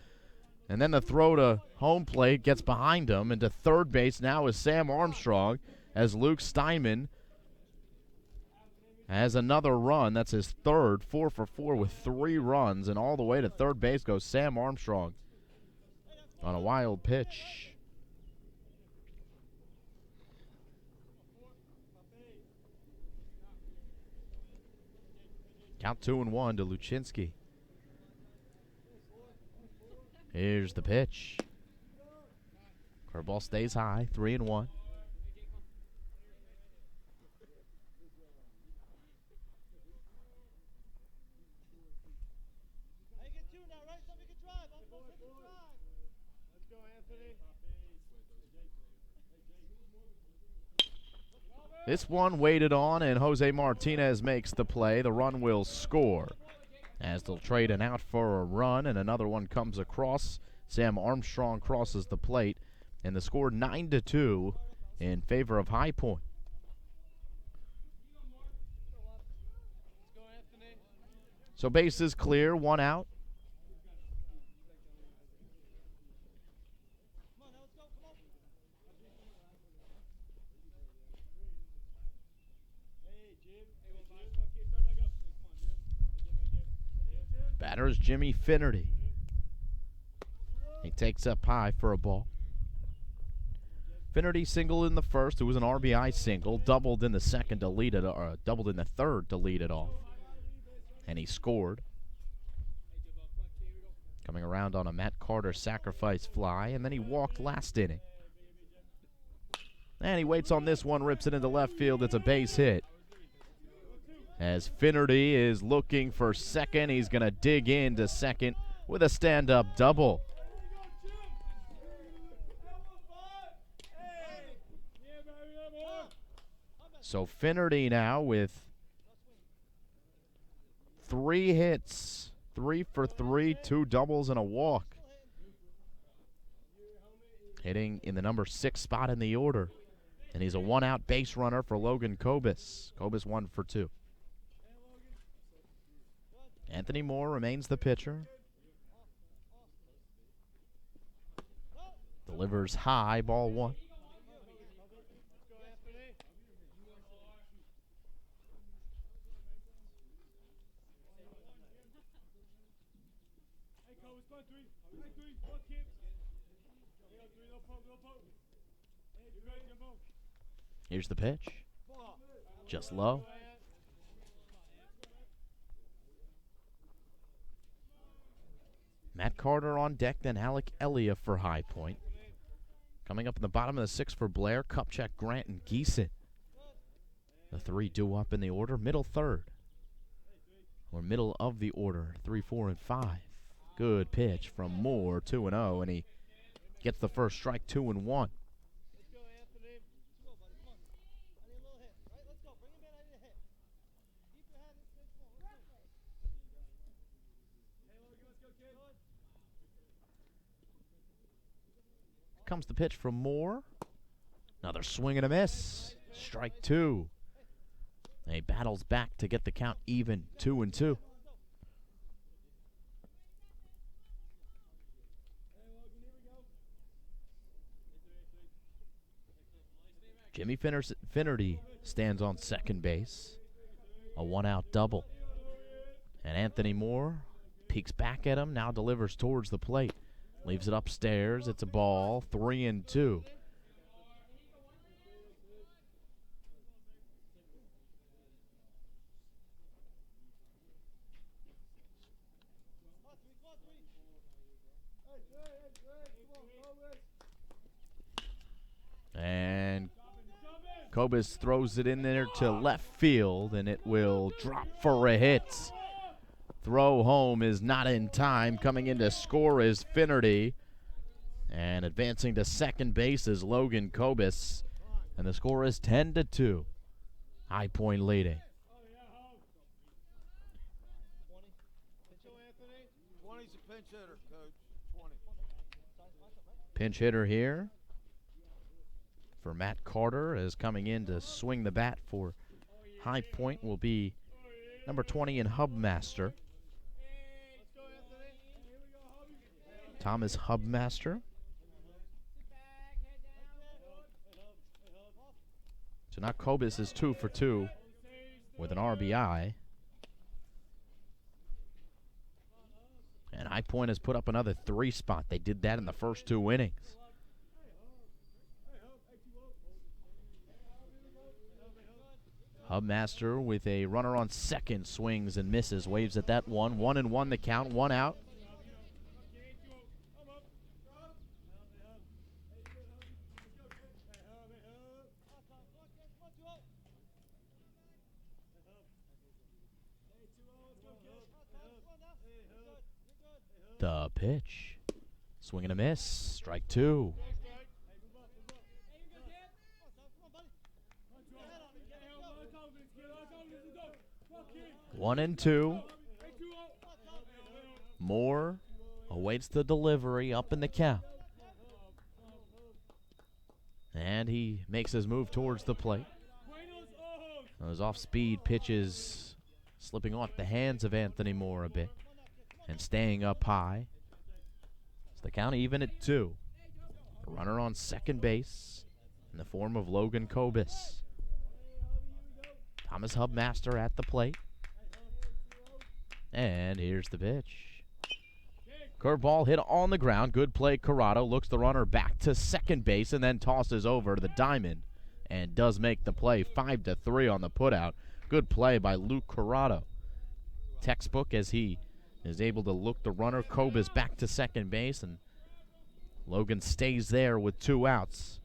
and then the throw to home plate gets behind him, and to third base now is Sam Armstrong as Luke Steinman has another run. That's his third, 4 for 4 with 3 runs, and all the way to third base goes Sam Armstrong on a wild pitch. Count 2-1 to Luczynski. Here's the pitch. Curveball stays high, 3-1. This one waited on, and Jose Martinez makes the play. The run will score, as they'll trade an out for a run, and another one comes across. Sam Armstrong crosses the plate, and the score 9-2 in favor of High Point. So bases clear, one out. Batter is Jimmy Finnerty. He takes up high for a ball. Finnerty singled in the first. It was an RBI single. Doubled in the second to lead it, or doubled in the third to lead it off. And he scored. Coming around on a Matt Carter sacrifice fly, and then he walked last inning. And he waits on this one, rips it into left field. It's a base hit. As Finnerty is looking for second, he's going to dig into second with a stand-up double. So Finnerty now with 3 hits, 3 for 3, 2 doubles and a walk. Hitting in the number 6 spot in the order. And he's a one-out base runner for Logan Kobus. Kobus 1 for 2. Anthony Moore remains the pitcher. Delivers high, ball 1. Here's the pitch. Just low. Matt Carter on deck, then Alec Elia for High Point. Coming up in the bottom of the 6th for Blair, Kupchak, Grant, and Geeson. The 3 due up in the order, middle third. Or middle of the order, 3, 4, and 5. Good pitch from Moore, 2-0, and he gets the first strike, 2-1. Comes the pitch from Moore. Another swing and a miss. Strike 2. And he battles back to get the count even, 2-2. Jimmy Finnerty stands on second base. A one-out double. And Anthony Moore peeks back at him, now delivers towards the plate. Leaves it upstairs. It's a ball. 3-2. And Kobus throws it in there to left field, and it will drop for a hit. Throw home is not in time. Coming in to score is Finnerty. And advancing to second base is Logan Kobus. And the score is 10-2. High Point leading. 20's a pinch hitter, coach. 20. Pinch hitter here for Matt Carter, is coming in to swing the bat for High Point will be number 20 in Hubmaster. Thomas Hubmaster. So now Kobus is 2 for 2 with an RBI. And High Point has put up another 3 spot. They did that in the first 2 innings. Hubmaster with a runner on second, swings and misses, waves at that one. 1-1 the count, 1 out. The pitch. Swing and a miss. Strike two. 1-2. Moore awaits the delivery up in the count. And he makes his move towards the plate. Those off-speed pitches slipping off the hands of Anthony Moore a bit and staying up high. It's the count even at 2. A runner on second base in the form of Logan Kobus. Thomas Hubmaster at the plate. And here's the pitch. Curveball hit on the ground. Good play. Corrado looks the runner back to second base and then tosses over to the diamond and does make the play. 5-3 on the putout. Good play by Luke Corrado. Textbook as he is able to look the runner. Kobus back to second base, and Logan stays there with 2 outs.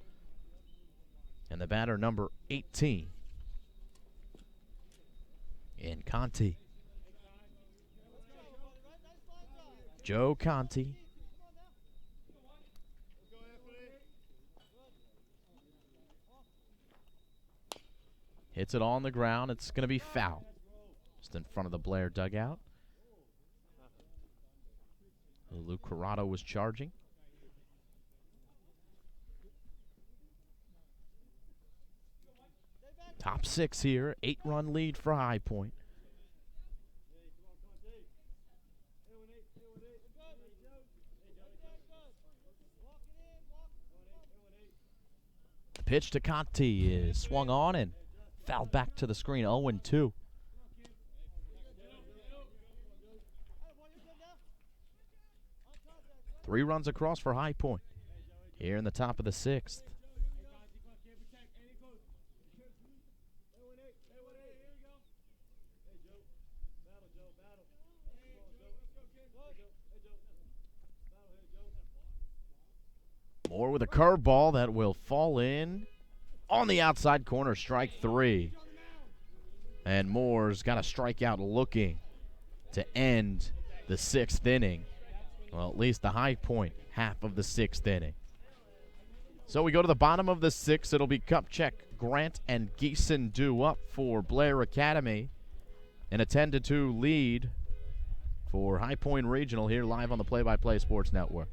And the batter, number 18, in Conti. Joe Conti. Hits it on the ground. It's going to be foul. Just in front of the Blair dugout. Luke Corrado was charging. Top 6 here. 8-run lead for High Point. The pitch to Conti is swung on and fouled back to the screen. 0-2. Three runs across for High Point here in the top of the 6th. Moore with a curveball that will fall in on the outside corner. Strike 3. And Moore's got a strikeout looking to end the 6th inning. Well, at least the High Point half of the 6th inning. So we go to the bottom of the 6th. It'll be Kupchak, Grant, and Geeson due up for Blair Academy. And a 10-2 lead for High Point Regional here live on the Play-by-Play Sports Network.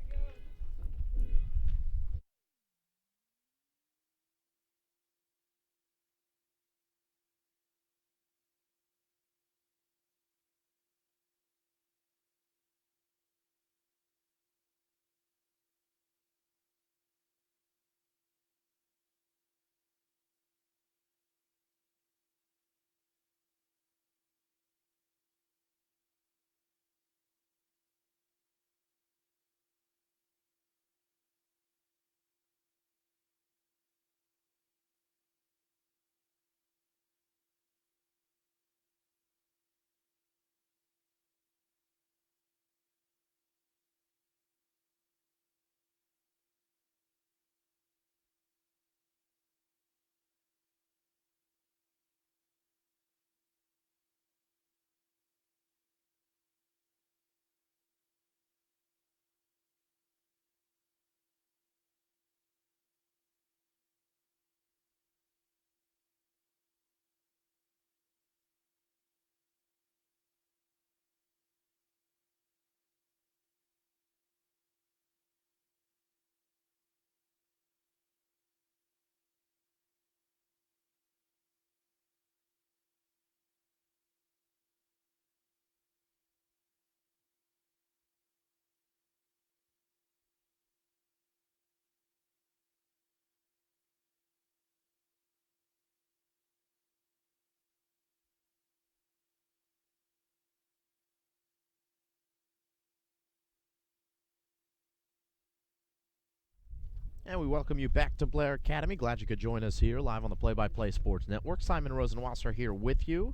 And we welcome you back to Blair Academy. Glad you could join us here live on the Play-by-Play Sports Network. Simon Rosenwasser here with you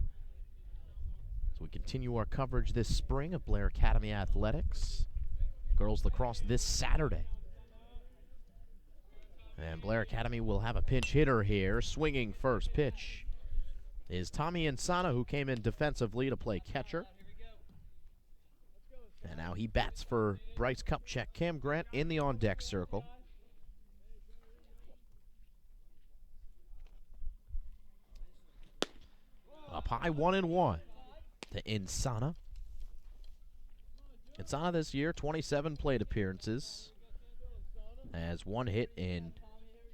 as we continue our coverage this spring of Blair Academy Athletics. Girls lacrosse this Saturday. And Blair Academy will have a pinch hitter here. Swinging first pitch is Tommy Insana, who came in defensively to play catcher. And now he bats for Bryce Kupchak. Cam Grant in the on-deck circle. Up high, 1-1 to Insana. Insana this year, 27 plate appearances. Has 1 hit in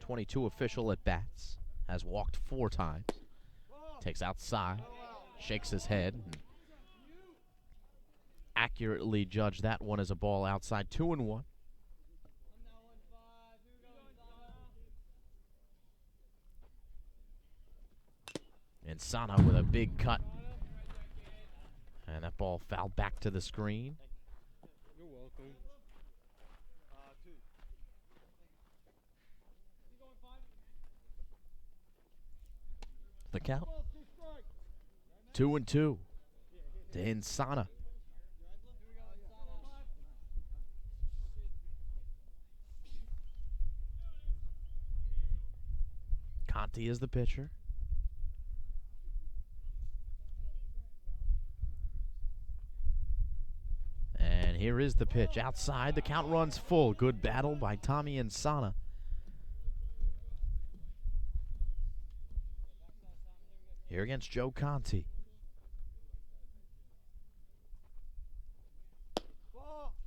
22 official at-bats. Has walked 4 times. Takes outside, shakes his head, and accurately judged that one as a ball outside. 2-1. Insana with a big cut. And that ball fouled back to the screen. You're welcome. The count. 2-2 to Insana. Conti is the pitcher. And here is the pitch. Outside, the count runs full. Good battle by Tommy Insana. Here against Joe Conti.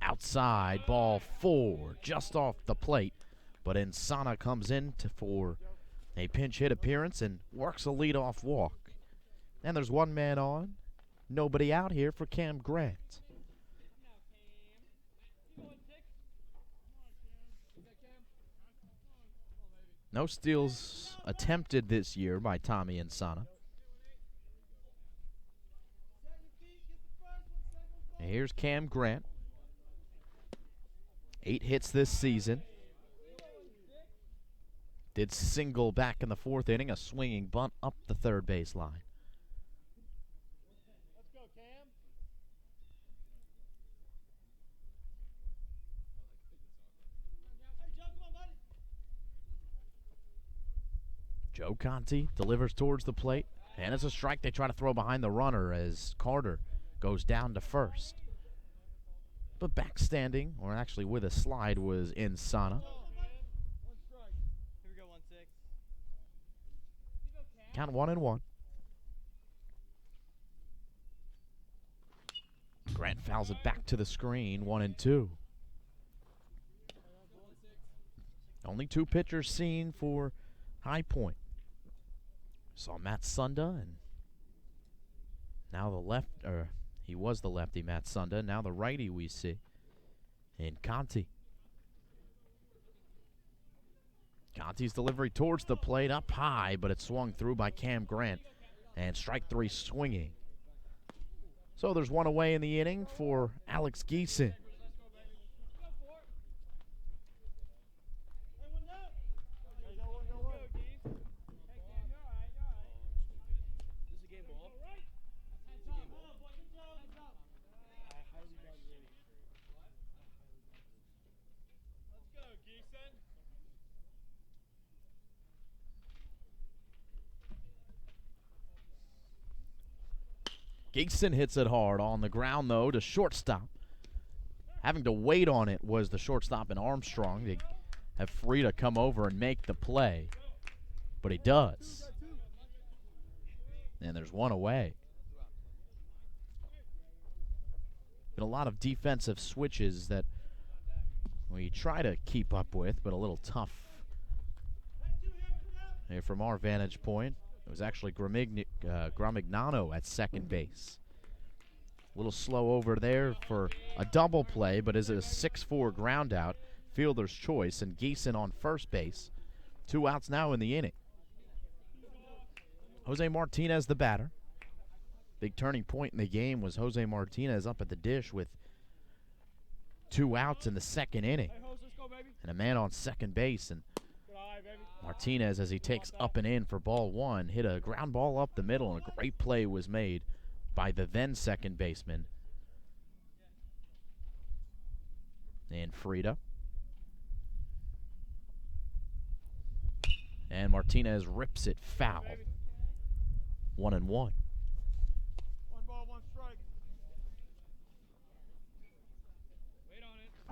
Outside, ball 4, just off the plate. But Insana comes in for a pinch hit appearance and works a leadoff walk. And there's 1 man on. Nobody out here for Cam Grant. No steals attempted this year by Tommy Insana. And here's Cam Grant. 8 hits this season. Did single back in the 4th inning, a swinging bunt up the third base line. Let's go, Cam. Hey, Joe, come on, buddy. Joe Conti delivers towards the plate, and it's a strike. They try to throw behind the runner as Carter goes down to first. But backstanding, or actually with a slide, was Insana. Here we go, 1-6. Count 1-1. Grant fouls it back to the screen, 1-2. Only 2 pitchers seen for High Point. Saw Matt Sunda, and now he was the lefty, Matt Sunda. Now the righty we see in Conti. Conti's delivery towards the plate, up high, but it's swung through by Cam Grant. And strike 3 swinging. So there's 1 away in the inning for Alex Geeson. Geeson hits it hard on the ground, though, to shortstop. Having to wait on it was the shortstop in Armstrong. They have Frida come over and make the play, but he does. And there's 1 away. Been a lot of defensive switches that we try to keep up with, but a little tough. Here from our vantage point, it was actually Gramignano at second base. A little slow over there for a double play, but is a 6-4 ground out. Fielder's choice, and Geeson on first base. 2 outs now in the inning. Jose Martinez the batter. Big turning point in the game was Jose Martinez up at the dish with 2 outs in the 2nd inning. And a man on second base, and Martinez, as he takes up and in for ball 1, hit a ground ball up the middle, and a great play was made by the then second baseman. And Frida. And Martinez rips it foul. 1-1. 1 ball, 1 strike.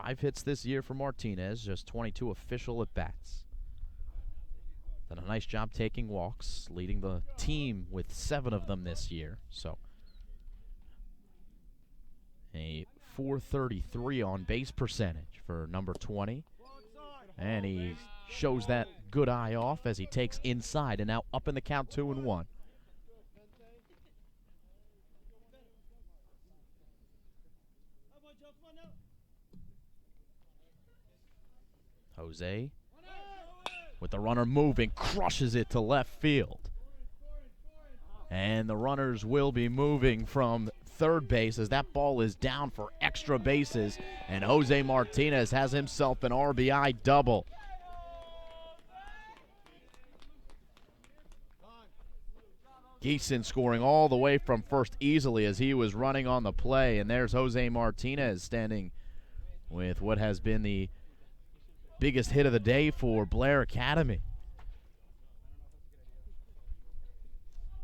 5 hits this year for Martinez, just 22 official at-bats. Done a nice job taking walks, leading the team with 7 of them this year. So a .433 on base percentage for number 20. And he shows that good eye off as he takes inside, and now up in the count 2-1. Jose, with the runner moving, crushes it to left field. And the runners will be moving from third base as that ball is down for extra bases. And Jose Martinez has himself an RBI double. Geeson scoring all the way from first easily as he was running on the play. And there's Jose Martinez standing with what has been the biggest hit of the day for Blair Academy.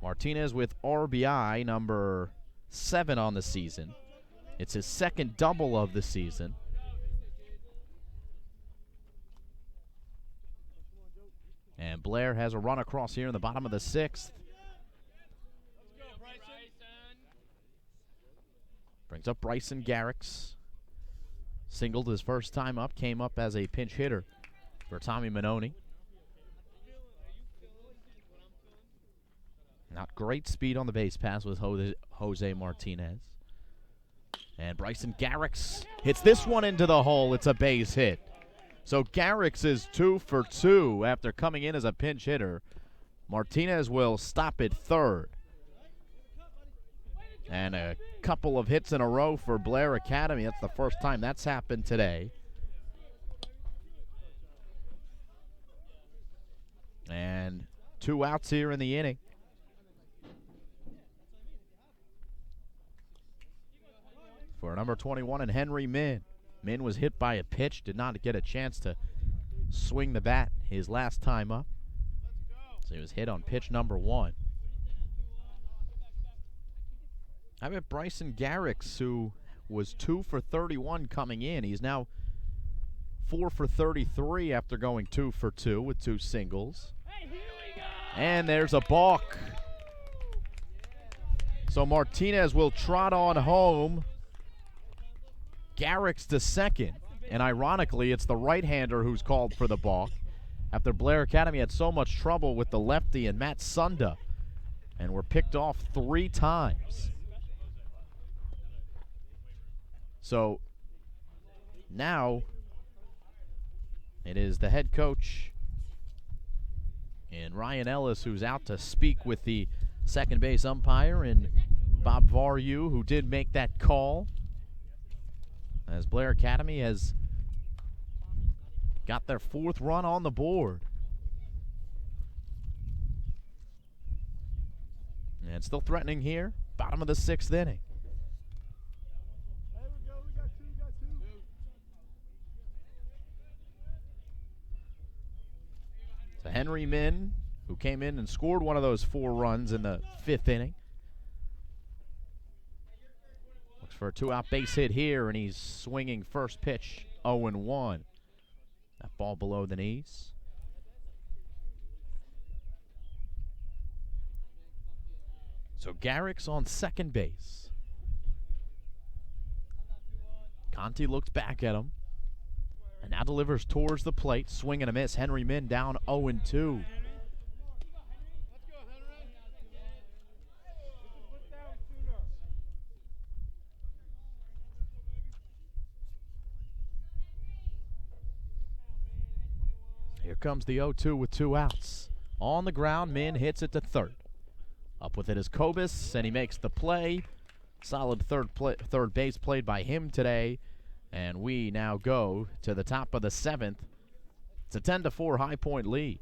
Martinez with RBI number 7 on the season. It's his second double of the season. And Blair has a run across here in the bottom of the 6th. Brings up Bryson Garrix. Singled his first time up, came up as a pinch hitter for Tommy Manoni. Not great speed on the base pass with Jose Martinez. And Bryson Garrix hits this one into the hole. It's a base hit. So Garrix is 2 for 2 after coming in as a pinch hitter. Martinez will stop at third. And a couple of hits in a row for Blair Academy. That's the first time that's happened today. And 2 outs here in the inning. For number 21 and Henry Min. Min was hit by a pitch, did not get a chance to swing the bat his last time up. So he was hit on pitch number 1. How about Bryson Garrix, who was 2 for 31 coming in? He's now 4 for 33 after going 2 for 2 with 2 singles. And there's a balk. So Martinez will trot on home. Garrix to second. And ironically, it's the right-hander who's called for the balk after Blair Academy had so much trouble with the lefty and Matt Sunda and were picked off 3 times. So now it is the head coach and Ryan Ellis who's out to speak with the second base umpire and Bob Varyu, who did make that call, as Blair Academy has got their 4th run on the board. And still threatening here, bottom of the 6th inning. So Henry Min, who came in and scored one of those 4 runs in the 5th inning. Looks for a 2-out base hit here, and he's swinging first pitch 0-1. That ball below the knees. So Garrix on second base. Conti looks back at him. And now delivers towards the plate. Swing and a miss. Henry Min down 0-2. Here comes the 0-2 with 2 outs. On the ground, Min hits it to third. Up with it is Kobus, and he makes the play. Solid third base played by him today. And we now go to the top of the 7th. It's a 10-4 High Point lead.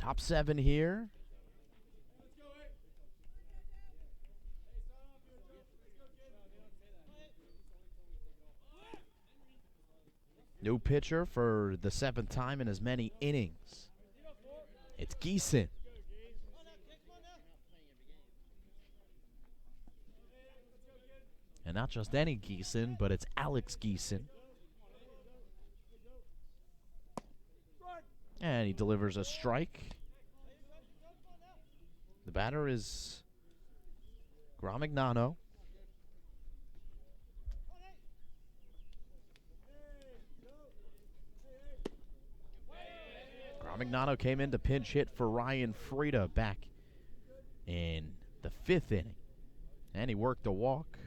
Top 7 here. New pitcher for the 7th time in as many innings. It's Geeson. And not just any Geeson, but it's Alex Geeson. And he delivers a strike. The batter is Gramignano. Gramignano came in to pinch hit for Ryan Frieda back in the 5th inning. And he worked a walk.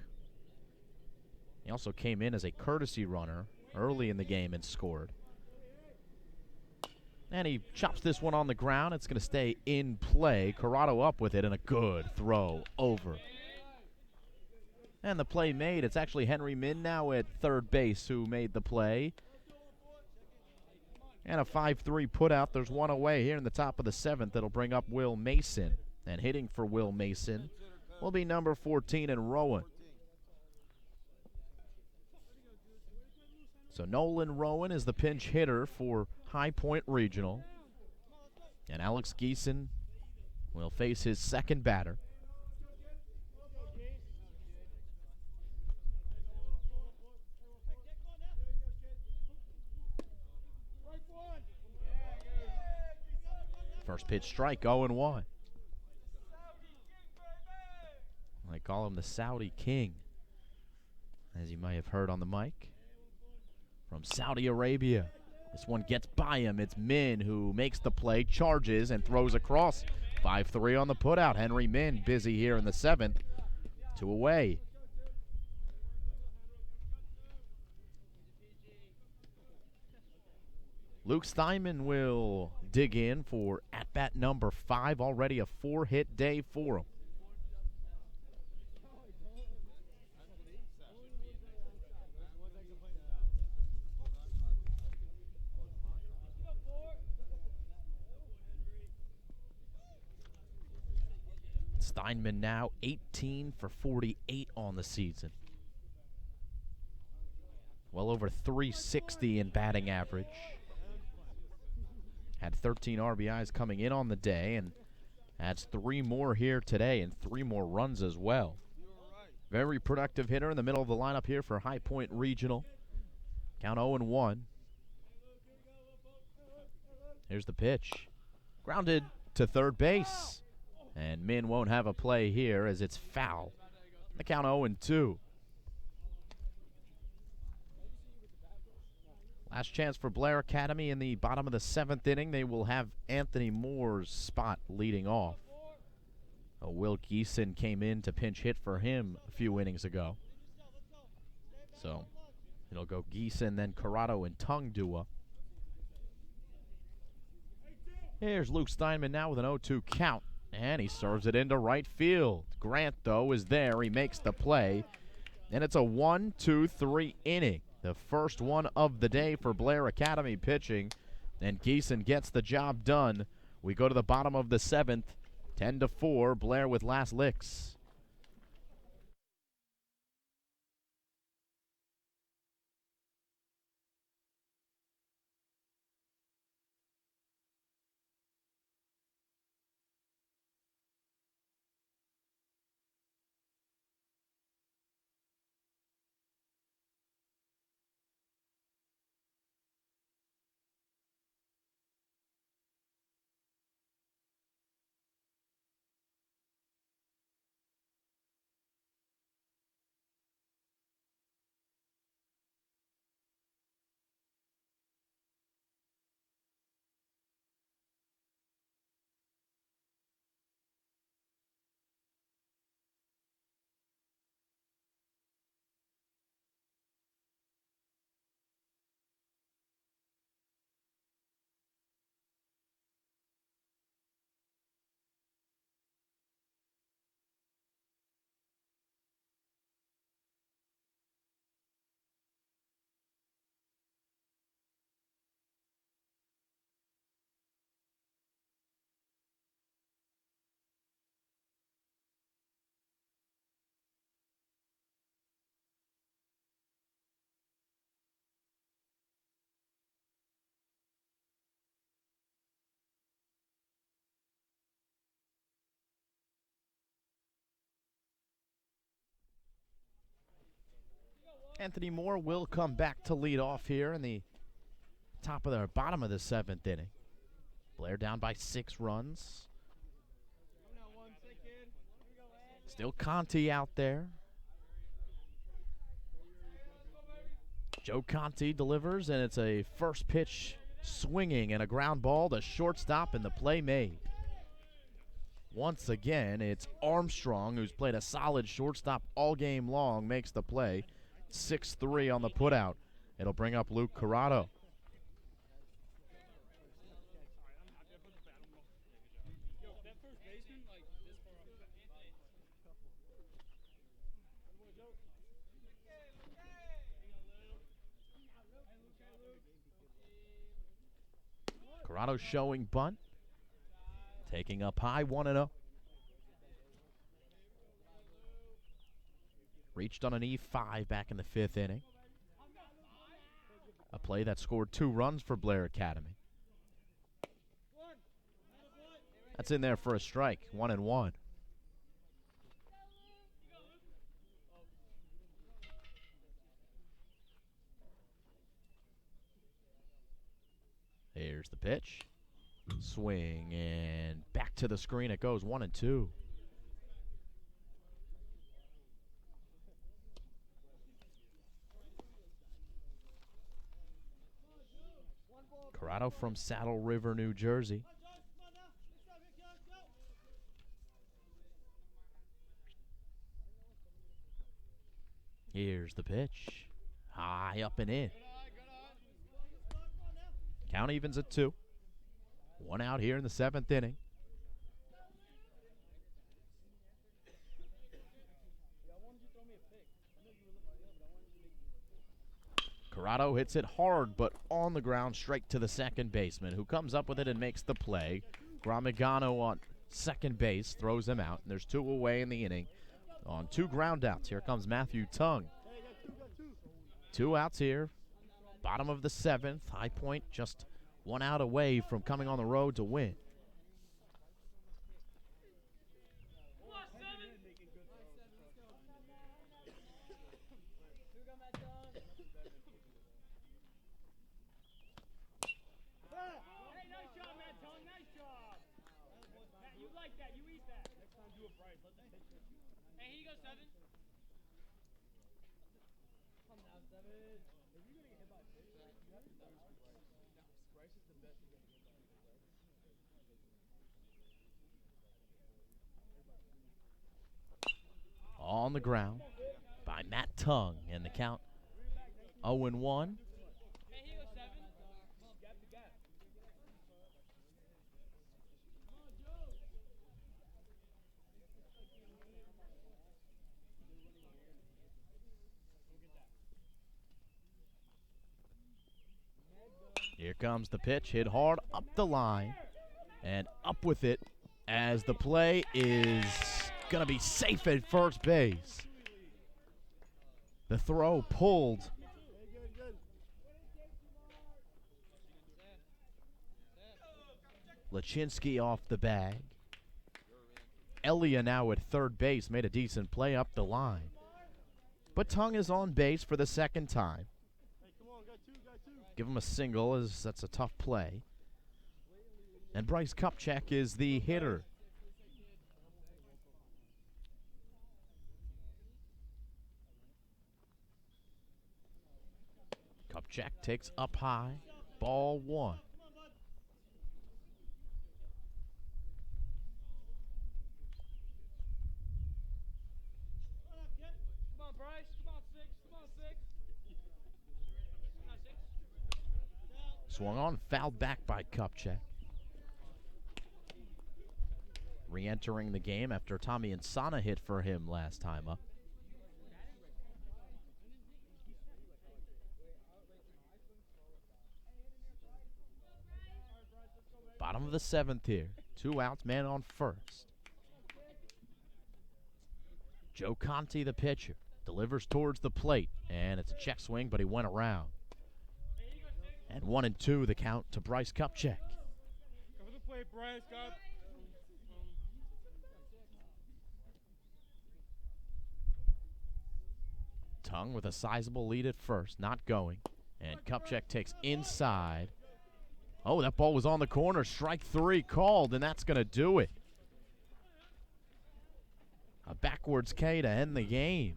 He also came in as a courtesy runner early in the game and scored. And he chops this one on the ground. It's going to stay in play. Corrado up with it, and a good throw over. And the play made. It's actually Henry Min now at third base who made the play. And a 5-3 putout. There's one away here in the top of the 7th that'll bring up Will Mason. And hitting for Will Mason will be number 14 in Rowan. So Nolan Rowan is the pinch hitter for High Point Regional. And Alex Geeson will face his second batter. First pitch strike, 0-1. I call him the Saudi King, as you may have heard on the mic. From Saudi Arabia. This one gets by him. It's Min who makes the play, charges, and throws across. 5-3 on the putout. Henry Min busy here in the 7th. 2 away. Luke Steinman will dig in for at-bat number 5. Already a 4-hit day for him. Steinman now 18 for 48 on the season. Well over 360 in batting average. Had 13 RBIs coming in on the day and adds 3 more here today and 3 more runs as well. Very productive hitter in the middle of the lineup here for High Point Regional. Count 0-1. Here's the pitch. Grounded to third base. And Min won't have a play here as it's foul. The count 0-2. Last chance for Blair Academy in the bottom of the 7th inning. They will have Anthony Moore's spot leading off. Will Geeson came in to pinch hit for him a few innings ago. So it'll go Geeson, then Corrado and Tungdua. Here's Luke Steinman now with an 0-2 count. And he serves it into right field. Grant, though, is there. He makes the play. And it's a 1-2-3 inning. The first one of the day for Blair Academy pitching. And Geeson gets the job done. We go to the bottom of the 7th. 10-4. Blair with last licks. Anthony Moore will come back to lead off here in the bottom of the 7th inning. Blair down by 6 runs. Still Conti out there. Joe Conti delivers, and it's a first pitch swinging and a ground ball to shortstop, and the play made. Once again, it's Armstrong, who's played a solid shortstop all game long, makes the play. 6-3 on the putout. It'll bring up Luke Corrado. Corrado showing bunt. Taking up high, 1-0. Reached on an E5 back in the 5th inning. A play that scored 2 runs for Blair Academy. That's in there for a strike, 1-1. Here's the pitch. Swing, and back to the screen it goes, 1-2. Corrado from Saddle River, New Jersey. Here's the pitch. High up and in. Count evens at 2. 1 out here in the 7th inning. Corrado hits it hard, but on the ground, straight to the second baseman, who comes up with it and makes the play. Gramigano on second base throws him out, and there's 2 away in the inning. On 2 ground outs, here comes Matthew Tung. 2 outs here, bottom of the 7th. High Point just 1 out away from coming on the road to win. On the ground by Matt Tung, and the count 0-1. Here comes the pitch, hit hard up the line, and up with it as the play is going to be safe at first base. The throw pulled. Lachinsky off the bag. Elia now at third base made a decent play up the line. But Tung is on base for the second time. Give him a single, as that's a tough play. And Bryce Kupchak is the hitter. Kupchak takes up high, ball 1. Come on, Bryce. Come on, 6. Come on, 6. Come on, 6. Swung on, fouled back by Kupchak. Re-entering the game after Tommy Insana hit for him last time up. Bottom of the 7th here. 2 outs, man on first. Joe Conti, the pitcher, delivers towards the plate, and it's a check swing, but he went around. And 1-2, the count to Bryce Kupchak. Cover the plate, Bryce. Go. Tongue with a sizable lead at first, not going. And Kupchak takes inside. Oh, that ball was on the corner. Strike 3 called, and that's going to do it. A backwards K to end the game.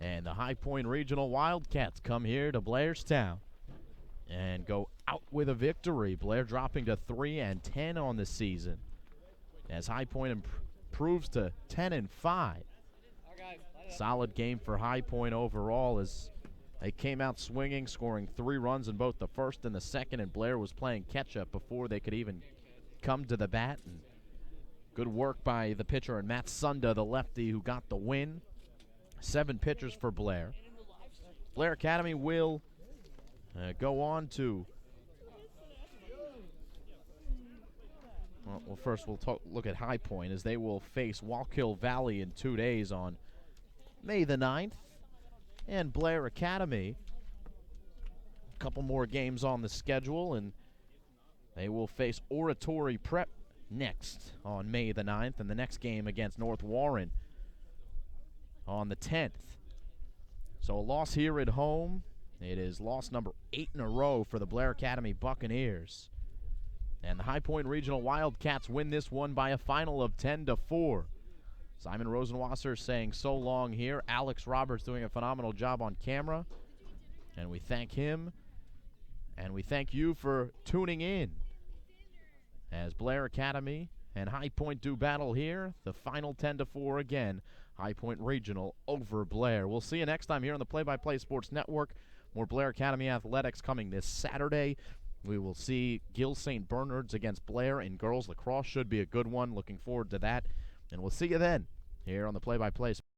And the High Point Regional Wildcats come here to Blairstown and go out with a victory. Blair dropping to 3-10 on the season as High Point improves to 10-5. Solid game for High Point overall as they came out swinging, scoring 3 runs in both the first and the second, and Blair was playing catch-up before they could even come to the bat. And good work by the pitcher and Matt Sunda, the lefty, who got the win. 7 pitchers for Blair. Blair Academy will go on to... Well, first we'll look at High Point as they will face Wallkill Valley in 2 days on May the 9th. And Blair Academy, a couple more games on the schedule, and they will face Oratory Prep next on May the 9th, and the next game against North Warren on the 10th. So a loss here at home. It is loss number 8 in a row for the Blair Academy Buccaneers. And the High Point Regional Wildcats win this one by a final of 10-4. Simon Rosenwasser saying so long here. Alex Roberts doing a phenomenal job on camera. And we thank him. And we thank you for tuning in as Blair Academy and High Point do battle here. The final 10-4 again. High Point Regional over Blair. We'll see you next time here on the Play-by-Play Sports Network. More Blair Academy athletics coming this Saturday. We will see Gill St. Bernard's against Blair in girls lacrosse. Should be a good one. Looking forward to that. And we'll see you then here on the Play-by-Play